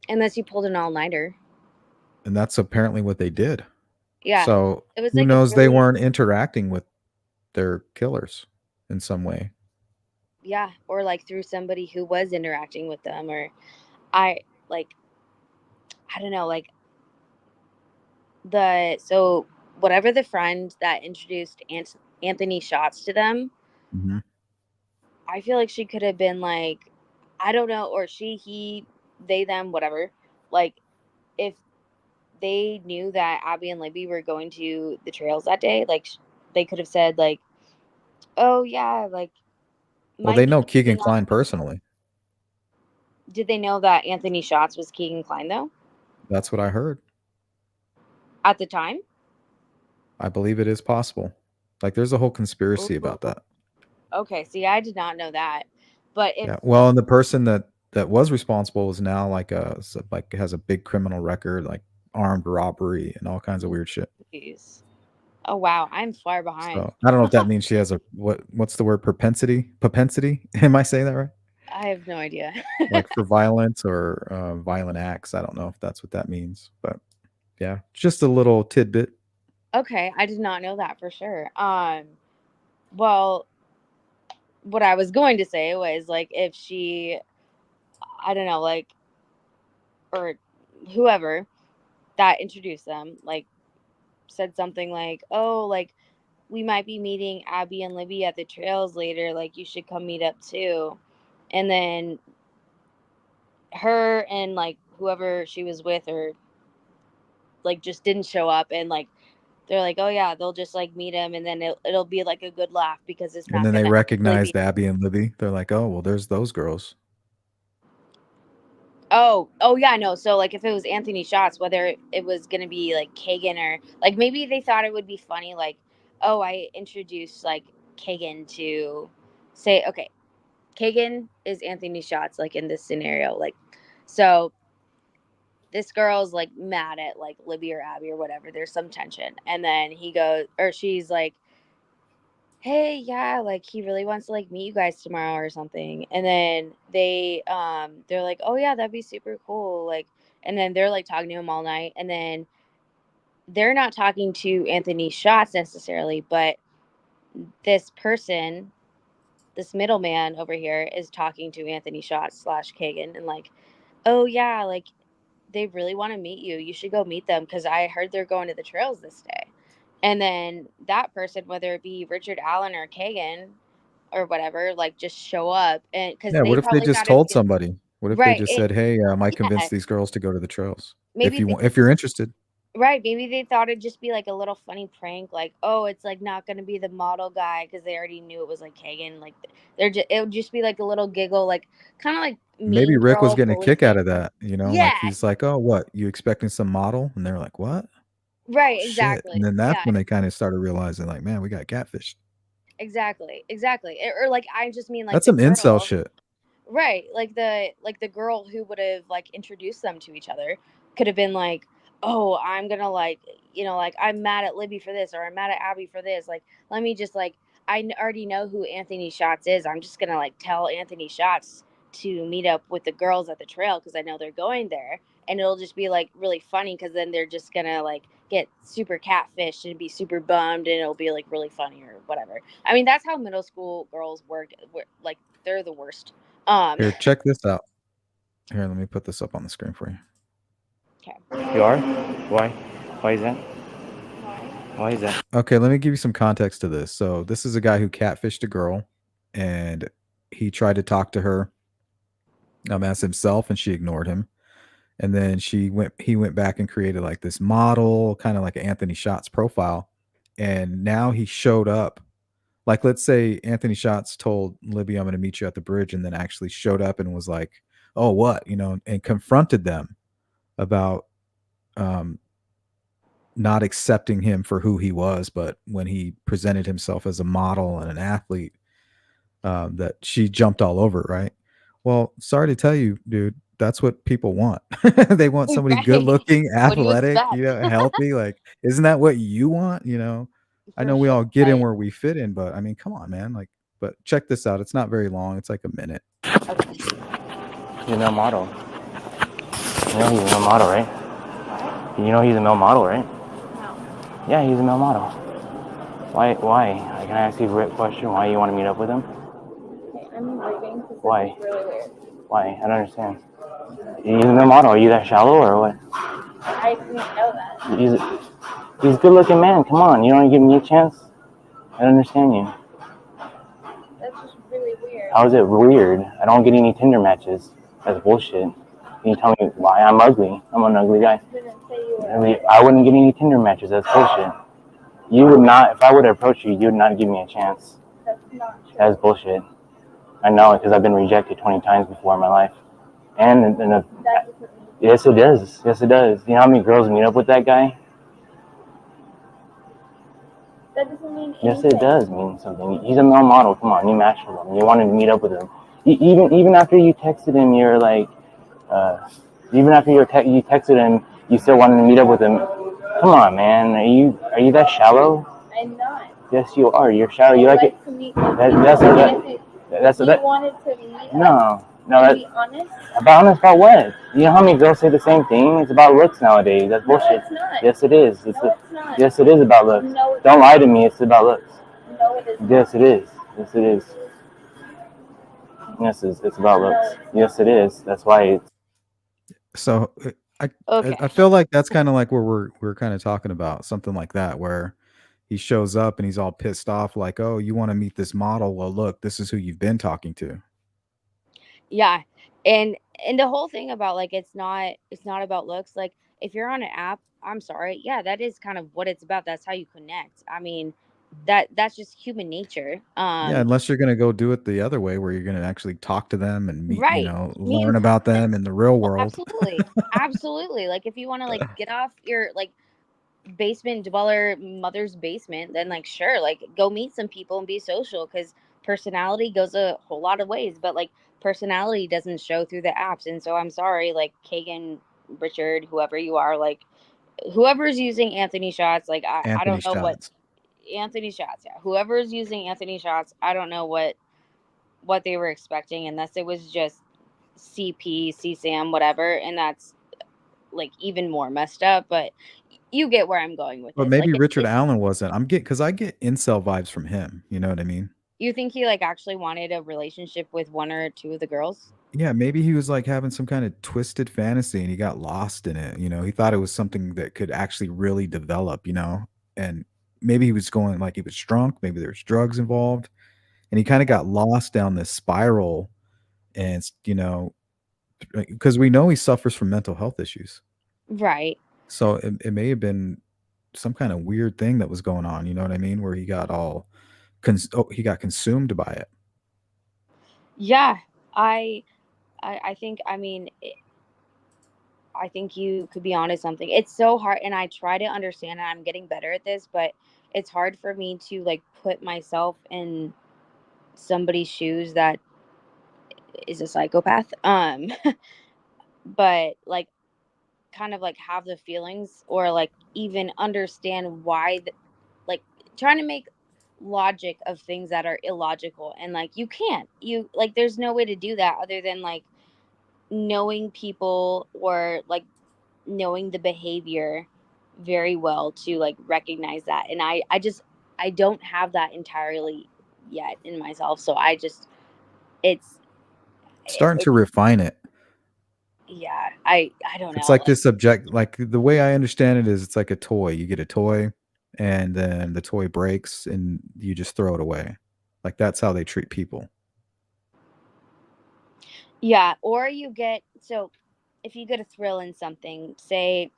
Unless you pulled an all-nighter. And that's apparently what they did. Yeah. So, It was who like a knows they really, weren't interacting with their killers in some way. yeah, or like through somebody who was interacting with them, or I like, I don't know, like so whatever the friend that introduced Anthony Shots to them, Mhm. I feel like she could have been like, I don't know, or they, them, whatever. Like, if they knew that Abby and Libby were going to the trails that day, like, they could have said, like, oh, yeah, like, Well, they mind know you, Keegan you're not. Klein personally. Did they know that Anthony Shots was Keegan Klein, though, That's what I heard. at the time? I believe it is possible. Like, there's a whole conspiracy about that. Okay, see, I did not know that. But if Yeah. Well, and the person that was responsible is now like has a big criminal record, like armed robbery and all kinds of weird shit. Jeez. Oh wow, I'm far behind. So I don't know if that means she has a what's the word, propensity? Am I saying that right? I have no idea. Like for violence or violent acts. I don't know if that's what that means, but yeah, just a little tidbit. Okay, I did not know that for sure. Well, what I was going to say was like if she, I don't know, like, or whoever that introduced them, like, said something like, "Oh, like we might be meeting Abby and Libby at the trails later. Like, you should come meet up too." And then her and like whoever she was with, or like just didn't show up, and like they're like, "Oh yeah, they'll just like meet him, and then it'll be like a good laugh because it's And not then they gonna really be." recognized Abby and Libby. They're like, "Oh, well, there's those girls." Oh yeah, no. So like if it was Anthony Shots, whether it was gonna be like Kagan, or like maybe they thought it would be funny, like, oh, I introduced like Kagan to say, okay, Kagan is Anthony Shots, like in this scenario, like, so this girl's like mad at like Libby or Abby or whatever. There's some tension, and then he goes, or she's like, "Hey, yeah, like he really wants to like meet you guys tomorrow or something." And then they're like, "Oh yeah, that'd be super cool." Like, and then they're like talking to him all night, and then they're not talking to Anthony Shots necessarily, but this person, this middleman over here, is talking to Anthony Shots slash Kagan, and like, "Oh yeah, like they really want to meet you. You should go meet them because I heard they're going to the trails this day." And then that person, whether it be Richard Allen or Kagan or whatever, like just show up, and because Yeah, they what if they probably just thought it was told gonna, somebody? What if they right, just said, "Hey, I yeah, convinced these girls to go to the trails. maybe they, If you're interested." right, maybe they thought it'd just be like a little funny prank, like, oh, it's like not gonna be the model guy because they already knew it was like Kagan, like they're just, it would just be like a little giggle, like kind of like Maybe Mean Rick was Girl getting a bully kick out prank. of that, Yeah, like he's like, "Oh, what? You expecting some model?" And they're like, "What? right, Shit." And exactly, then that's yeah, when they kind of started realizing like, "Man, we got catfished." exactly, or like I just mean like That's the some incel girl. shit. Right, like the girl who would have like introduced them to each other could have been like, "Oh, I'm gonna like, like I'm mad at Libby for this, or I'm mad at Abby for this. Like, let me just like, already know who Anthony Shots is. I'm just gonna like tell Anthony Shots to meet up with the girls at the trail because I know they're going there, and it'll just be like really funny because then they're just gonna like get super catfished and be super bummed, and it'll be like really funny or whatever. I mean, that's how middle school girls work. Like they're the worst. Here, check this out. Here, let me put this up on the screen for you. Okay. You are? Why? Why is that? Why is that? Okay, let me give you some context to this. So, this is a guy who catfished a girl, and he tried to talk to her as himself, and she ignored him. And then he went back and created like this model, kind of like an Anthony Shots profile. And now he showed up. Like, let's say Anthony Shots told Libby, "I'm going to meet you at the bridge," and then actually showed up and was like, "Oh, what?" And confronted them about um, not accepting him for who he was. But when he presented himself as a model and an athlete, that she jumped all over, right? Well, sorry to tell you, dude, that's what people want. They want somebody good Right. looking, What do you athletic, expect? healthy. Like, isn't that what you want? I For know we sure. all get in Like, where we fit in, but I mean, come on, man. Like, but check this out. It's not very long. It's like a minute. He's a male model. You know he's a male model, right? You know he's a male model, right? No. Yeah, he's a male model. Why? Can I ask you a question? Why you want to meet up with him? I'm leaving because Why? this is really weird. Why? I don't understand. He's a male model. Are you that shallow or what? I didn't know that. He's a good looking man. Come on, you don't give me a chance? I don't understand you. That's just really weird. How is it weird? I don't get any Tinder matches. That's bullshit. Can you tell me why? I'm ugly. I'm an ugly guy. I didn't say you were. I wouldn't get any Tinder matches. That's bullshit. You would not, if I would approach you, you would not give me a chance. That's not true. That's bullshit. I know it because I've been rejected 20 times before in my life. Yes, it does. Yes, it does. You know how many girls meet up with that guy? Yes, it does mean something. He's a male model. Come on, you matched with him. You wanted to meet up with him. Even after you texted him, you're like, uh, even after you texted him, you still wanted to meet up with him. Come on, man. Are you that shallow? I'm not. Yes, you are. You're shallow. You I like it. like to meet new That, people. that's And that. if That's you that. wanted to meet No, us no. and That be honest, about honest about what? You know how many girls say the same thing? It's about looks nowadays. That's no, bullshit. it's not. Yes, it is. No, it's not. Yes, it is about looks. No, it's Don't not. lie to me. It's about looks. No, it is not. Yes, it is. Yes, it is. Yes, it's about No, looks. it's not. Yes, it is. That's why it's. So I Okay. I feel like that's kind of like where we're kind of talking about something like that, where he shows up and he's all pissed off, like, "Oh, you want to meet this model? Well, look, this is who you've been talking to." Yeah. And the whole thing about like it's not about looks. Like if you're on an app, I'm sorry. Yeah, that is kind of what it's about. That's how you connect. I mean, that's just human nature. Yeah, unless you're gonna go do it the other way, where you're gonna actually talk to them and meet, Right. Meet in learn about person. them in the real Oh, world. absolutely. Absolutely. Like if you want to like get off your like basement dweller mother's basement, then like sure, like go meet some people and be social because personality goes a whole lot of ways, but like personality doesn't show through the apps. And so I'm sorry, like Kagan, Richard, whoever you are, like whoever's using Anthony shots, like I Anthony don't know what Shots. Anthony shots, yeah. Whoever's using Anthony shots, I don't know what they were expecting unless it was just CP, CSAM, whatever, and that's like even more messed up, but you get where I'm going with But this. Like maybe Richard it Allen wasn't. I'm get because I get incel vibes from him. You know what I mean? you think he like actually wanted a relationship with one or two of the girls? Yeah, maybe he was like having some kind of twisted fantasy and he got lost in it. He thought it was something that could actually really develop. And maybe he was going like he was drunk. Maybe there's drugs involved, and he kind of got lost down this spiral. And because we know he suffers from mental health issues. Right. So it may have been some kind of weird thing that was going on, you know what I mean? Where he got all he got consumed by it. Yeah. I I think I mean I think you could be onto something. It's so hard and I try to understand and I'm getting better at this, but it's hard for me to like put myself in somebody's shoes that is a psychopath. But like kind of like have the feelings or like even understand why like trying to make logic of things that are illogical and like you can't you like there's no way to do that other than like knowing people or like knowing the behavior very well to like recognize that and I don't have that entirely yet in myself so I just it's Starting it, to refine it. yeah I don't It's know like like this subject, like the way I understand it is it's like a toy. You get a toy and then the toy breaks and you just throw it away. Like that's how they treat people. yeah or you get so if you get a thrill in something say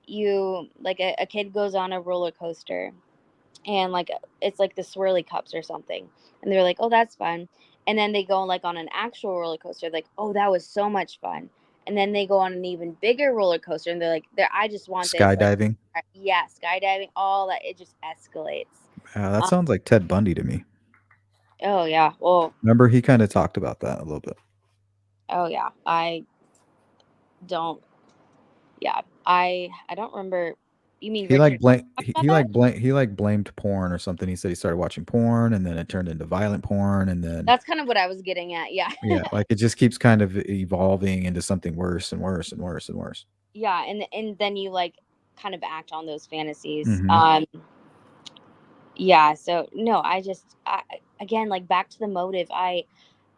you like a kid goes on a roller coaster and like it's like the swirly cups or something and they're like oh that's fun and then they go like on an actual roller coaster like oh that was so much fun and then they go on an even bigger roller coaster and they're like I just want this like Skydiving. yeah skydiving all that it just escalates That um, sounds like Ted Bundy to me. oh yeah well Remember, he kind of talked about that a little bit. oh yeah I don't yeah I don't remember you mean He like Richard blame talked he, about he that like blame he like blamed porn or something. He said he started watching porn and then it turned into violent porn and then that's kind of what I was getting at yeah yeah, like it just keeps kind of evolving into something worse and worse and worse and worse. yeah and then you like kind of act on those fantasies Mhm. yeah so no again like back to the motive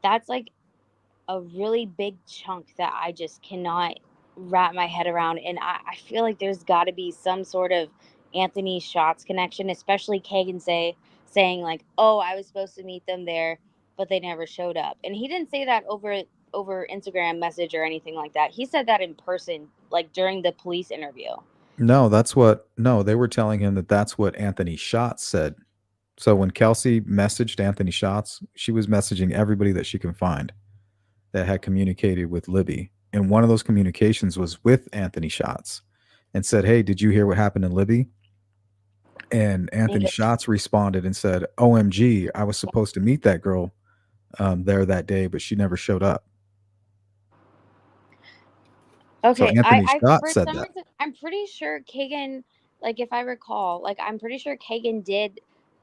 that's like a really big chunk that I just cannot wrap my head around and I feel like there's got to be some sort of Anthony Shots connection especially Kagan saying like oh I was supposed to meet them there but they never showed up and he didn't say that over Instagram message or anything like that he said that in person like during the police interview. No, they were telling him that that's what Anthony Schatz said. So when Kelsey messaged Anthony Schatz, she was messaging everybody that she can find that had communicated with Libby. And one of those communications was with Anthony Schatz and said, "Hey, did you hear what happened in Libby?" And Anthony And Schatz responded and said, "OMG, I was supposed to meet that girl there that day, but she never showed up." So okay, Anthony I Schatz for said some that. reason I'm pretty sure Kagan, like if I recall, like I'm pretty sure Kagan did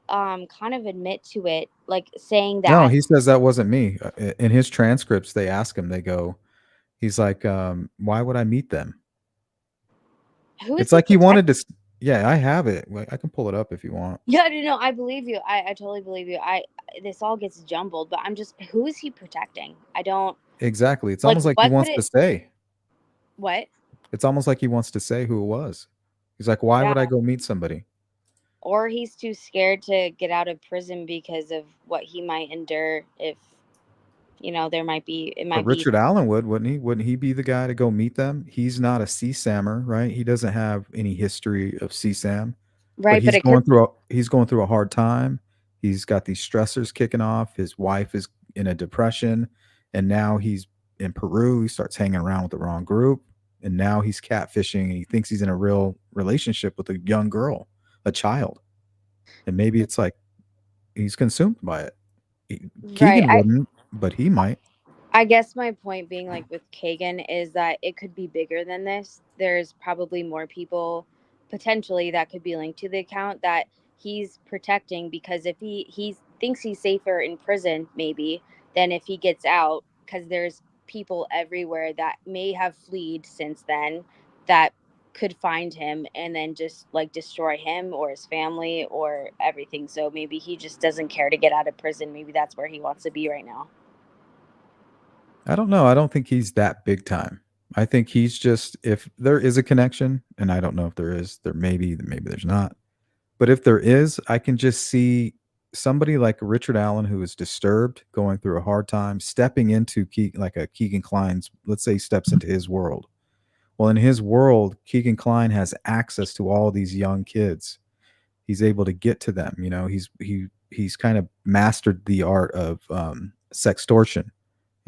kind of admit to it, like saying No, that he says that wasn't me. In his transcripts, they ask him, they go, he's like, "Why would I meet them?" who is It's he like he protecting? wanted to. Yeah, I have it. I can pull it up if you want. Yeah, no, I believe you. I totally believe you. I This all gets jumbled, but I'm just who is he protecting? I don't Exactly. It's like almost like he what could wants to it say. what? It's almost like he wants to say who it was. He's like, "Why Yeah. would I go meet somebody?" Or he's too scared to get out of prison because of what he might endure if there might be it But might be Richard Allen would, wouldn't he? Wouldn't he be the guy to go meet them? He's not a CSAMer, right? He doesn't have any history of CSAM, but right, but it could he's going through a hard time. He's got these stressors kicking off. His wife is in a depression, and now he's in Peru. He starts hanging around with the wrong group, and now he's catfishing, and he thinks he's in a real relationship with a young girl, a child, and maybe it's like he's consumed by it. right. Keegan wouldn't, but he might. I guess my point being, like, with Kagan is that it could be bigger than this. There's probably more people potentially that could be linked to the account that he's protecting, because if he thinks he's safer in prison maybe than if he gets out, because there's people everywhere that may have fled since then that could find him and then just like destroy him or his family or everything. So maybe he just doesn't care to get out of prison. Maybe that's where he wants to be right now. I don't know. I don't think he's that big time. I think he's just if there is a connection, and I don't know if there is, maybe there's not. But if there is, I can just see somebody like Richard Allen who is disturbed, going through a hard time, stepping into like a Keegan Klein's, let's say steps into his world. Well, in his world, Keegan Klein has access to all these young kids. He's able to get to them. He's kind of mastered the art of sextortion.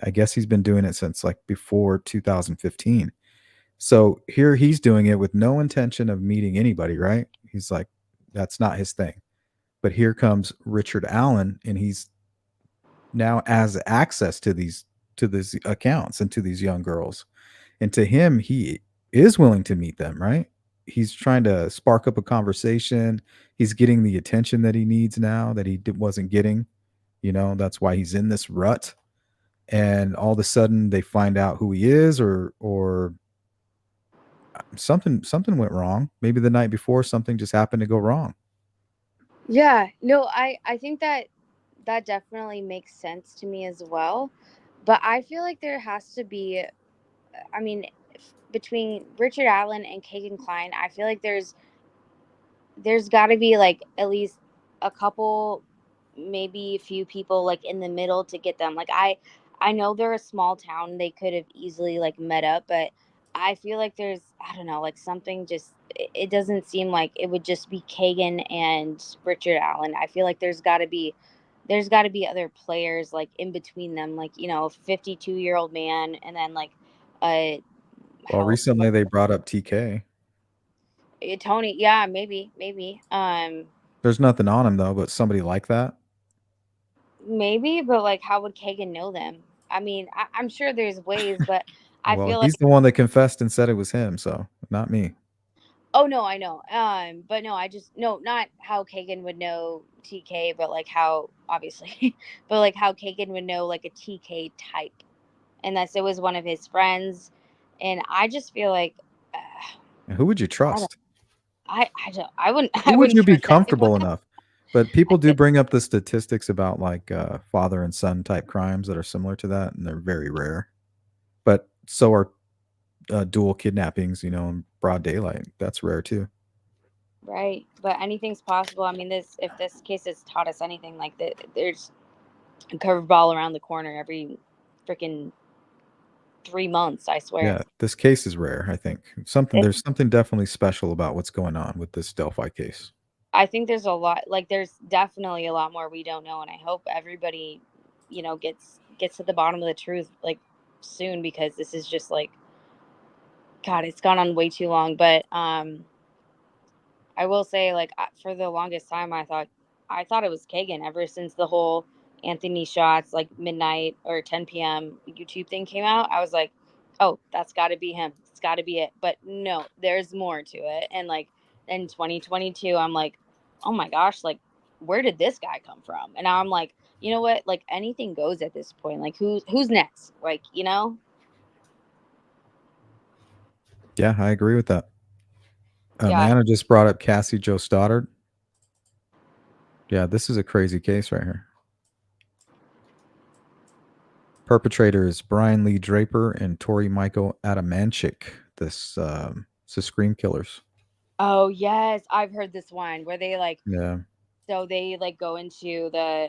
I guess he's been doing it since like before 2015. So here he's doing it with no intention of meeting anybody, right? He's like, that's not his thing. But here comes Richard Allen, and he's now has access to these accounts and to these young girls. And to him, he is willing to meet them, right? He's trying to spark up a conversation. He's getting the attention that he needs now that he wasn't getting. That's why he's in this rut, and all of a sudden they find out who he is, or something went wrong. Maybe the night before something just happened to go wrong. Yeah, no, I think that that definitely makes sense to me as well. But I feel like there has to be, I mean, between Richard Allen and Kagan Klein, I feel like there's got to be like at least a couple, maybe a few people like in the middle to get them. Like I know they're a small town, they could have easily like met up, but I feel like there's, I don't know, like something just it doesn't seem like it would just be Kagan and Richard Allen. I feel like there's got to be other players like in between them, like a 52-year-old man and then like a Well, hell recently they brought up TK. Tony. Yeah, maybe There's nothing on him though, but somebody like that. maybe, but like, how would Kagan know them? I mean, I'm sure there's ways, but I Well, feel like, he's the one that confessed and said it was him, so not me. oh no, I know. But no, I just no, not how Kagan would know TK, but like how obviously, but like how Kagan would know like a TK type, unless it was one of his friends, and I just feel like And who would you I don't, trust? I don't, I wouldn't, Who I would wouldn't you be trust anyone. comfortable enough? But people do bring up the statistics about like father and son type crimes that are similar to that, and they're very rare. But so are dual kidnappings, in broad daylight. That's rare too. Right, but anything's possible. I mean, this if this case has taught us anything, like that, there's a curveball around the corner every freaking 3 months. I swear. Yeah, this case is rare, I think. It, There's something definitely special about what's going on with this Delphi case. I think there's a lot. Like, there's definitely a lot more we don't know, and I hope everybody, gets to the bottom of the truth like soon, because this is just like, God, it's gone on way too long. But I will say, like, for the longest time, I thought it was Kagan ever since the whole Anthony Shots, like, midnight or 10 p.m. YouTube thing came out. I was like, oh, that's got to be him. It's got to be it. But no, there's more to it. And, like, in 2022, I'm like, oh my gosh, like, where did this guy come from? And now I'm like, you know what? Like, anything goes at this point. Like, who's next? Like, you know? Yeah, I agree with that. Yeah. Anna just brought up Cassie Joe Stoddard. Yeah, this is a crazy case right here. Perpetrator is Brian Lee Draper and Tori Michael Adamanchik. This is Scream Killers. Oh yes, I've heard this one where they like Yeah. so they like go into the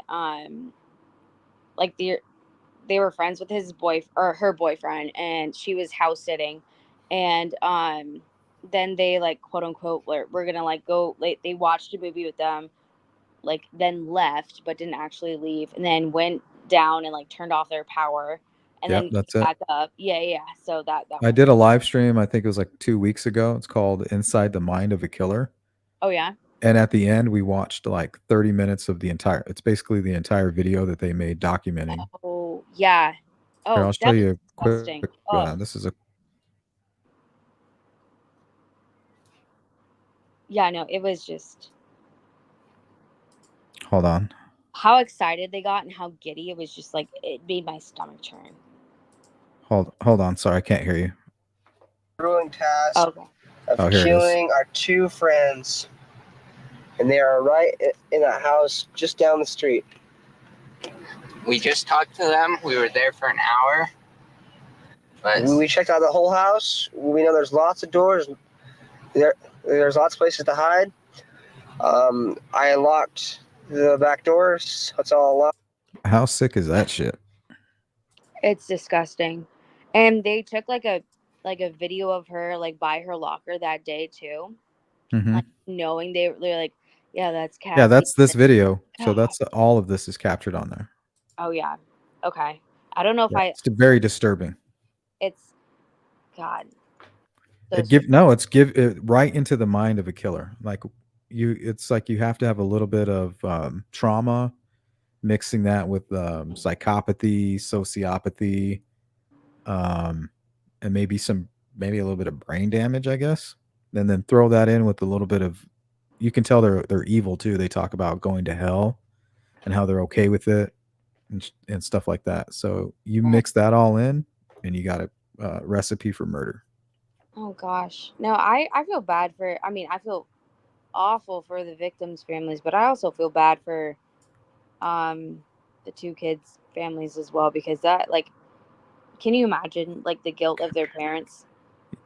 like they were friends with his boy or her boyfriend and she was house sitting and then they like quote unquote we're gonna like go like they watched a movie with them like then left but didn't actually leave and then went down and like turned off their power and Yep, then that's it. back up. Yeah. So that I one. did a live stream, I think it was like 2 weeks ago. It's called Inside the Mind of a Killer. Oh yeah. And at the end we watched like 30 minutes of it's basically the entire video that they made documenting. Oh yeah. Here, Oh, I'll show that was you a quick disgusting. Oh this is a yeah, no, it was just hold on. how excited they got and how giddy it was just like it made my stomach turn. Hold on, sorry, I can't hear you. Grueling task of Oh, here it is. killing our two friends, and they are right in a house just down the street. We just talked to them. We were there for an hour. But We checked out the whole house. We know there's lots of doors. There's lots of places to hide. I unlocked the back doors. It's all locked. How sick is that shit? It's disgusting. And they took like a video of her like by her locker that day too. Mhm. Like knowing they're like, yeah, that's Cassie. Yeah, that's this video. So God. that's all of this is captured on there. Oh yeah. Okay. I don't know if Yeah, it's very disturbing. it's God. It's give it right into the mind of a killer. Like it's like you have to have a little bit of trauma, mixing that with psychopathy, sociopathy, and maybe a little bit of brain damage, I guess. And then throw that in with a little bit of, you can tell they're evil too. They talk about going to hell and how they're okay with it and stuff like that. So you mix that all in, and you got a recipe for murder. Oh gosh. No, I feel bad for I feel awful for the victims' families, but I also feel bad for the two kids' families as well because that like can you imagine like the guilt of their parents?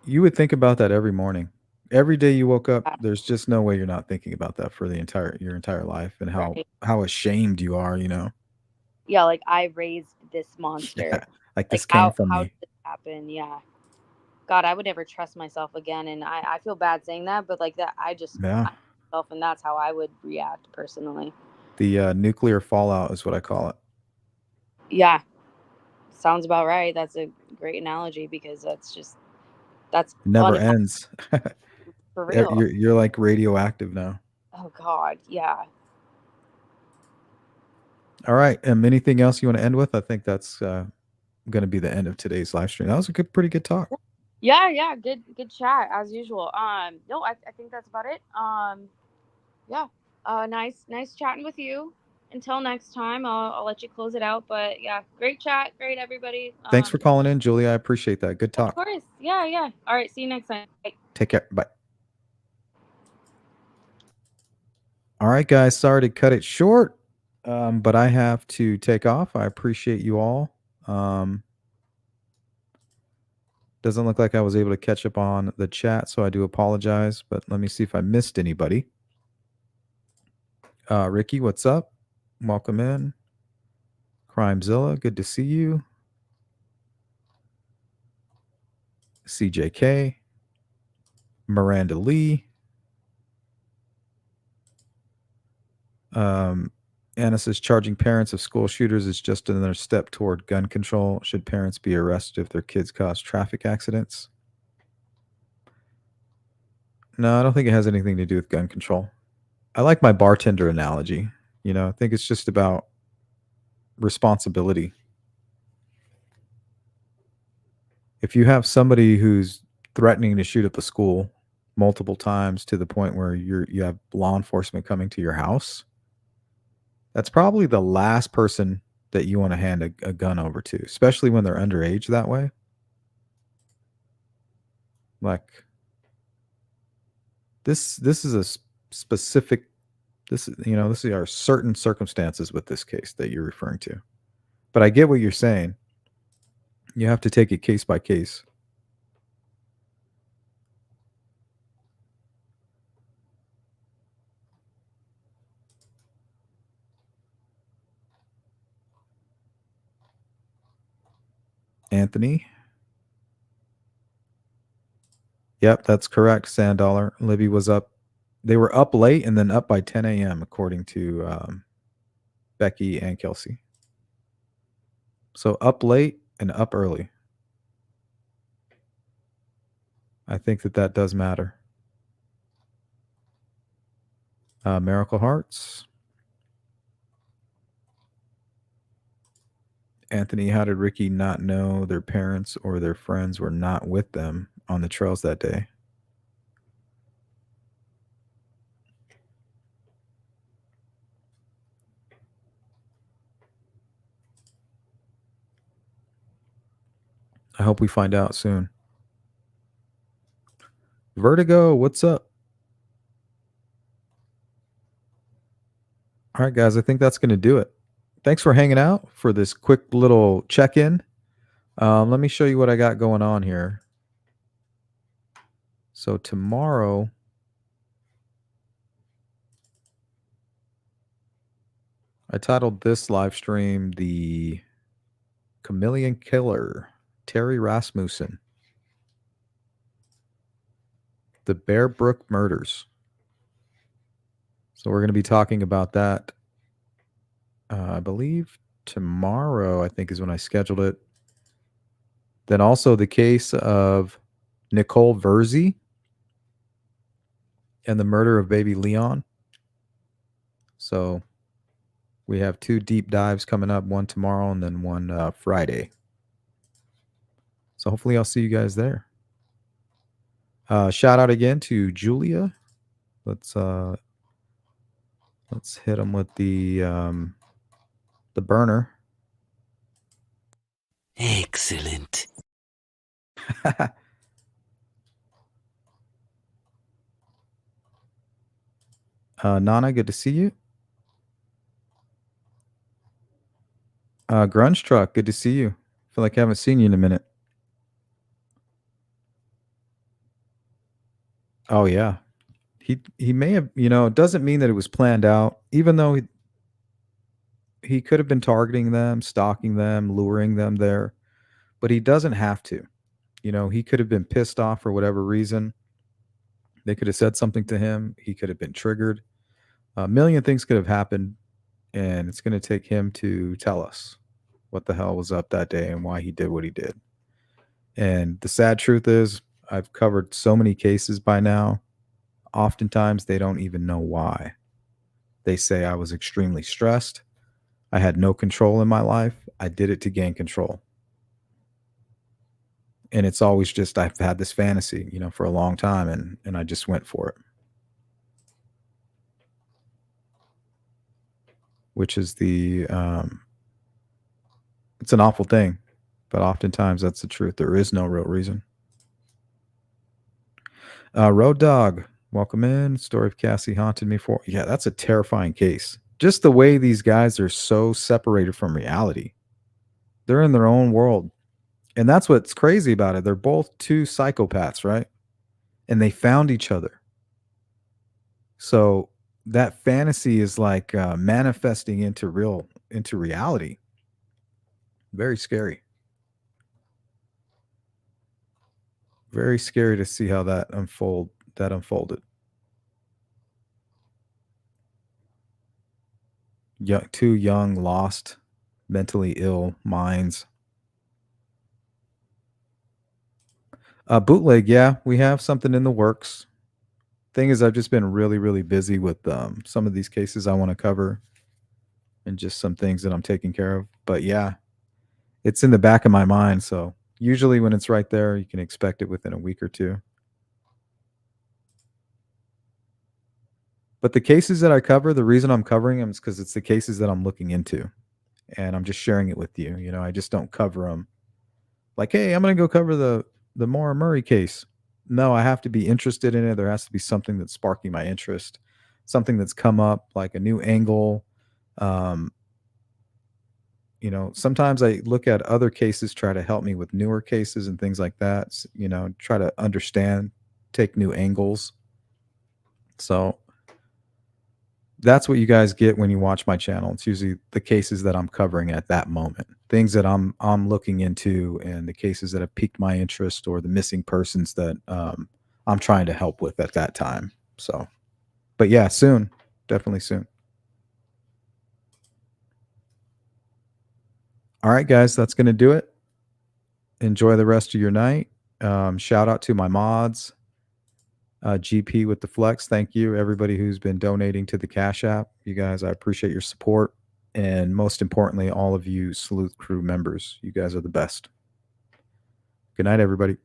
You would think about that every morning. Every day you woke up, there's just no way you're not thinking about that for your entire life and Right. how ashamed you are, Yeah, like I raised this monster. Yeah, like this Like came from how me. did this happen? Yeah. God, I would never trust myself again and I feel bad saying that, but like that I just Yeah. myself and that's how I would react personally. The nuclear fallout is what I call it. Yeah. Sounds about right. That's a great analogy because that's Never ends. for real. You're like radioactive now. Oh God, yeah. All right. Anything else you want to end with? I think that's going to be the end of today's live stream. That was a pretty good talk. Yeah, good chat as usual. No, I think that's about it. Yeah. Nice chatting with you. Until next time, I'll let you close it out. But yeah, great chat, great everybody. Thanks for calling in, Julia. I appreciate that. Good Of talk. course. Yeah. All right, see you next time. Bye. Take care. Bye. All right, guys. Sorry to cut it short, but I have to take off. I appreciate you all. Doesn't look like I was able to catch up on the chat, so I do apologize. But let me see if I missed anybody. Ricky, what's up? Welcome in. Crimezilla, good to see you. CJK. Miranda Lee. Anna says charging parents of school shooters is just another step toward gun control. Should parents be arrested if their kids cause traffic accidents? No, I don't think it has anything to do with gun control. I like my bartender analogy. I think it's just about responsibility. If you have somebody who's threatening to shoot up a school multiple times to the point where you have law enforcement coming to your house, that's probably the last person that you want to hand a gun over to, especially when they're underage that way. Like this is a specific this are certain circumstances with this case that you're referring to. But I get what you're saying. You have to take it case by case. Anthony. Yep, that's correct. Sand Dollar. Libby was up. They were up late and then up by 10 a.m. according to Becky and Kelsey. So up late and up early. I think that does matter. Miracle Hearts. Anthony, how did Ricky not know their parents or their friends were not with them on the trails that day? I hope we find out soon. Vertigo, what's up? All right, guys, I think that's going to do it. Thanks for hanging out for this quick little check-in. Let me show you what I got going on here. So tomorrow, I titled this live stream The Chameleon Killer, Terry Rasmussen. The Bear Brook Murders. So we're going to be talking about that. I believe tomorrow, I think, is when I scheduled it. Then also the case of Nicole Verzi and the murder of baby Leon. So we have 2 deep dives coming up, one tomorrow and then one Friday. So hopefully I'll see you guys there. Shout out again to Julia. Let's hit them with the burner. Excellent. Nana, good to see you. Grunge Truck, good to see you. Feel like I haven't seen you in a minute. Oh yeah. He may have, it doesn't mean that it was planned out, even though he could have been targeting them, stalking them, luring them there, but he doesn't have to. He could have been pissed off for whatever reason. They could have said something to him. He could have been triggered. A million things could have happened, and it's going to take him to tell us what the hell was up that day and why he did what he did. And the sad truth is, I've covered so many cases by now. Oftentimes, they don't even know why. They say I was extremely stressed. I had no control in my life. I did it to gain control. And it's always just, I've had this fantasy, for a long time, and I just went for it. Which is it's an awful thing, but oftentimes that's the truth. There is no real reason. Road Dog, welcome in. Story of Cassie haunted me for. Yeah, that's a terrifying case. Just the way these guys are so separated from reality. They're in their own world. And that's what's crazy about it. They're both 2 psychopaths, right? And they found each other. So that fantasy is like manifesting into reality. Very scary. Very scary to see how that unfolded. 2 young, lost, mentally ill minds. Bootleg, yeah, we have something in the works. Thing is, I've just been really, really busy with some of these cases I want to cover and just some things that I'm taking care of. But yeah, it's in the back of my mind. So usually when it's right there, you can expect it within a week or two. But the cases that I cover, the reason I'm covering them is because it's the cases that I'm looking into, and I'm just sharing it with you. You know, I just don't cover them like, hey, I'm going to go cover the Maura Murray case. No, I have to be interested in it. There has to be something that's sparking my interest, something that's come up, like a new angle. Um, you know, sometimes I look at other cases, try to help me with newer cases and things like that. You know, try to understand, take new angles. So that's what you guys get when you watch my channel. It's usually the cases that I'm covering at that moment, things that I'm looking into, and the cases that have piqued my interest, or the missing persons that I'm trying to help with at that time. So, but yeah, soon, definitely soon. All right, guys, that's gonna do it. Enjoy the rest of your night. Shout out to my mods, GP with the Flex. Thank you, everybody who's been donating to the Cash App. You guys, I appreciate your support. And most importantly, all of you Sleuth crew members. You guys are the best. Good night, everybody.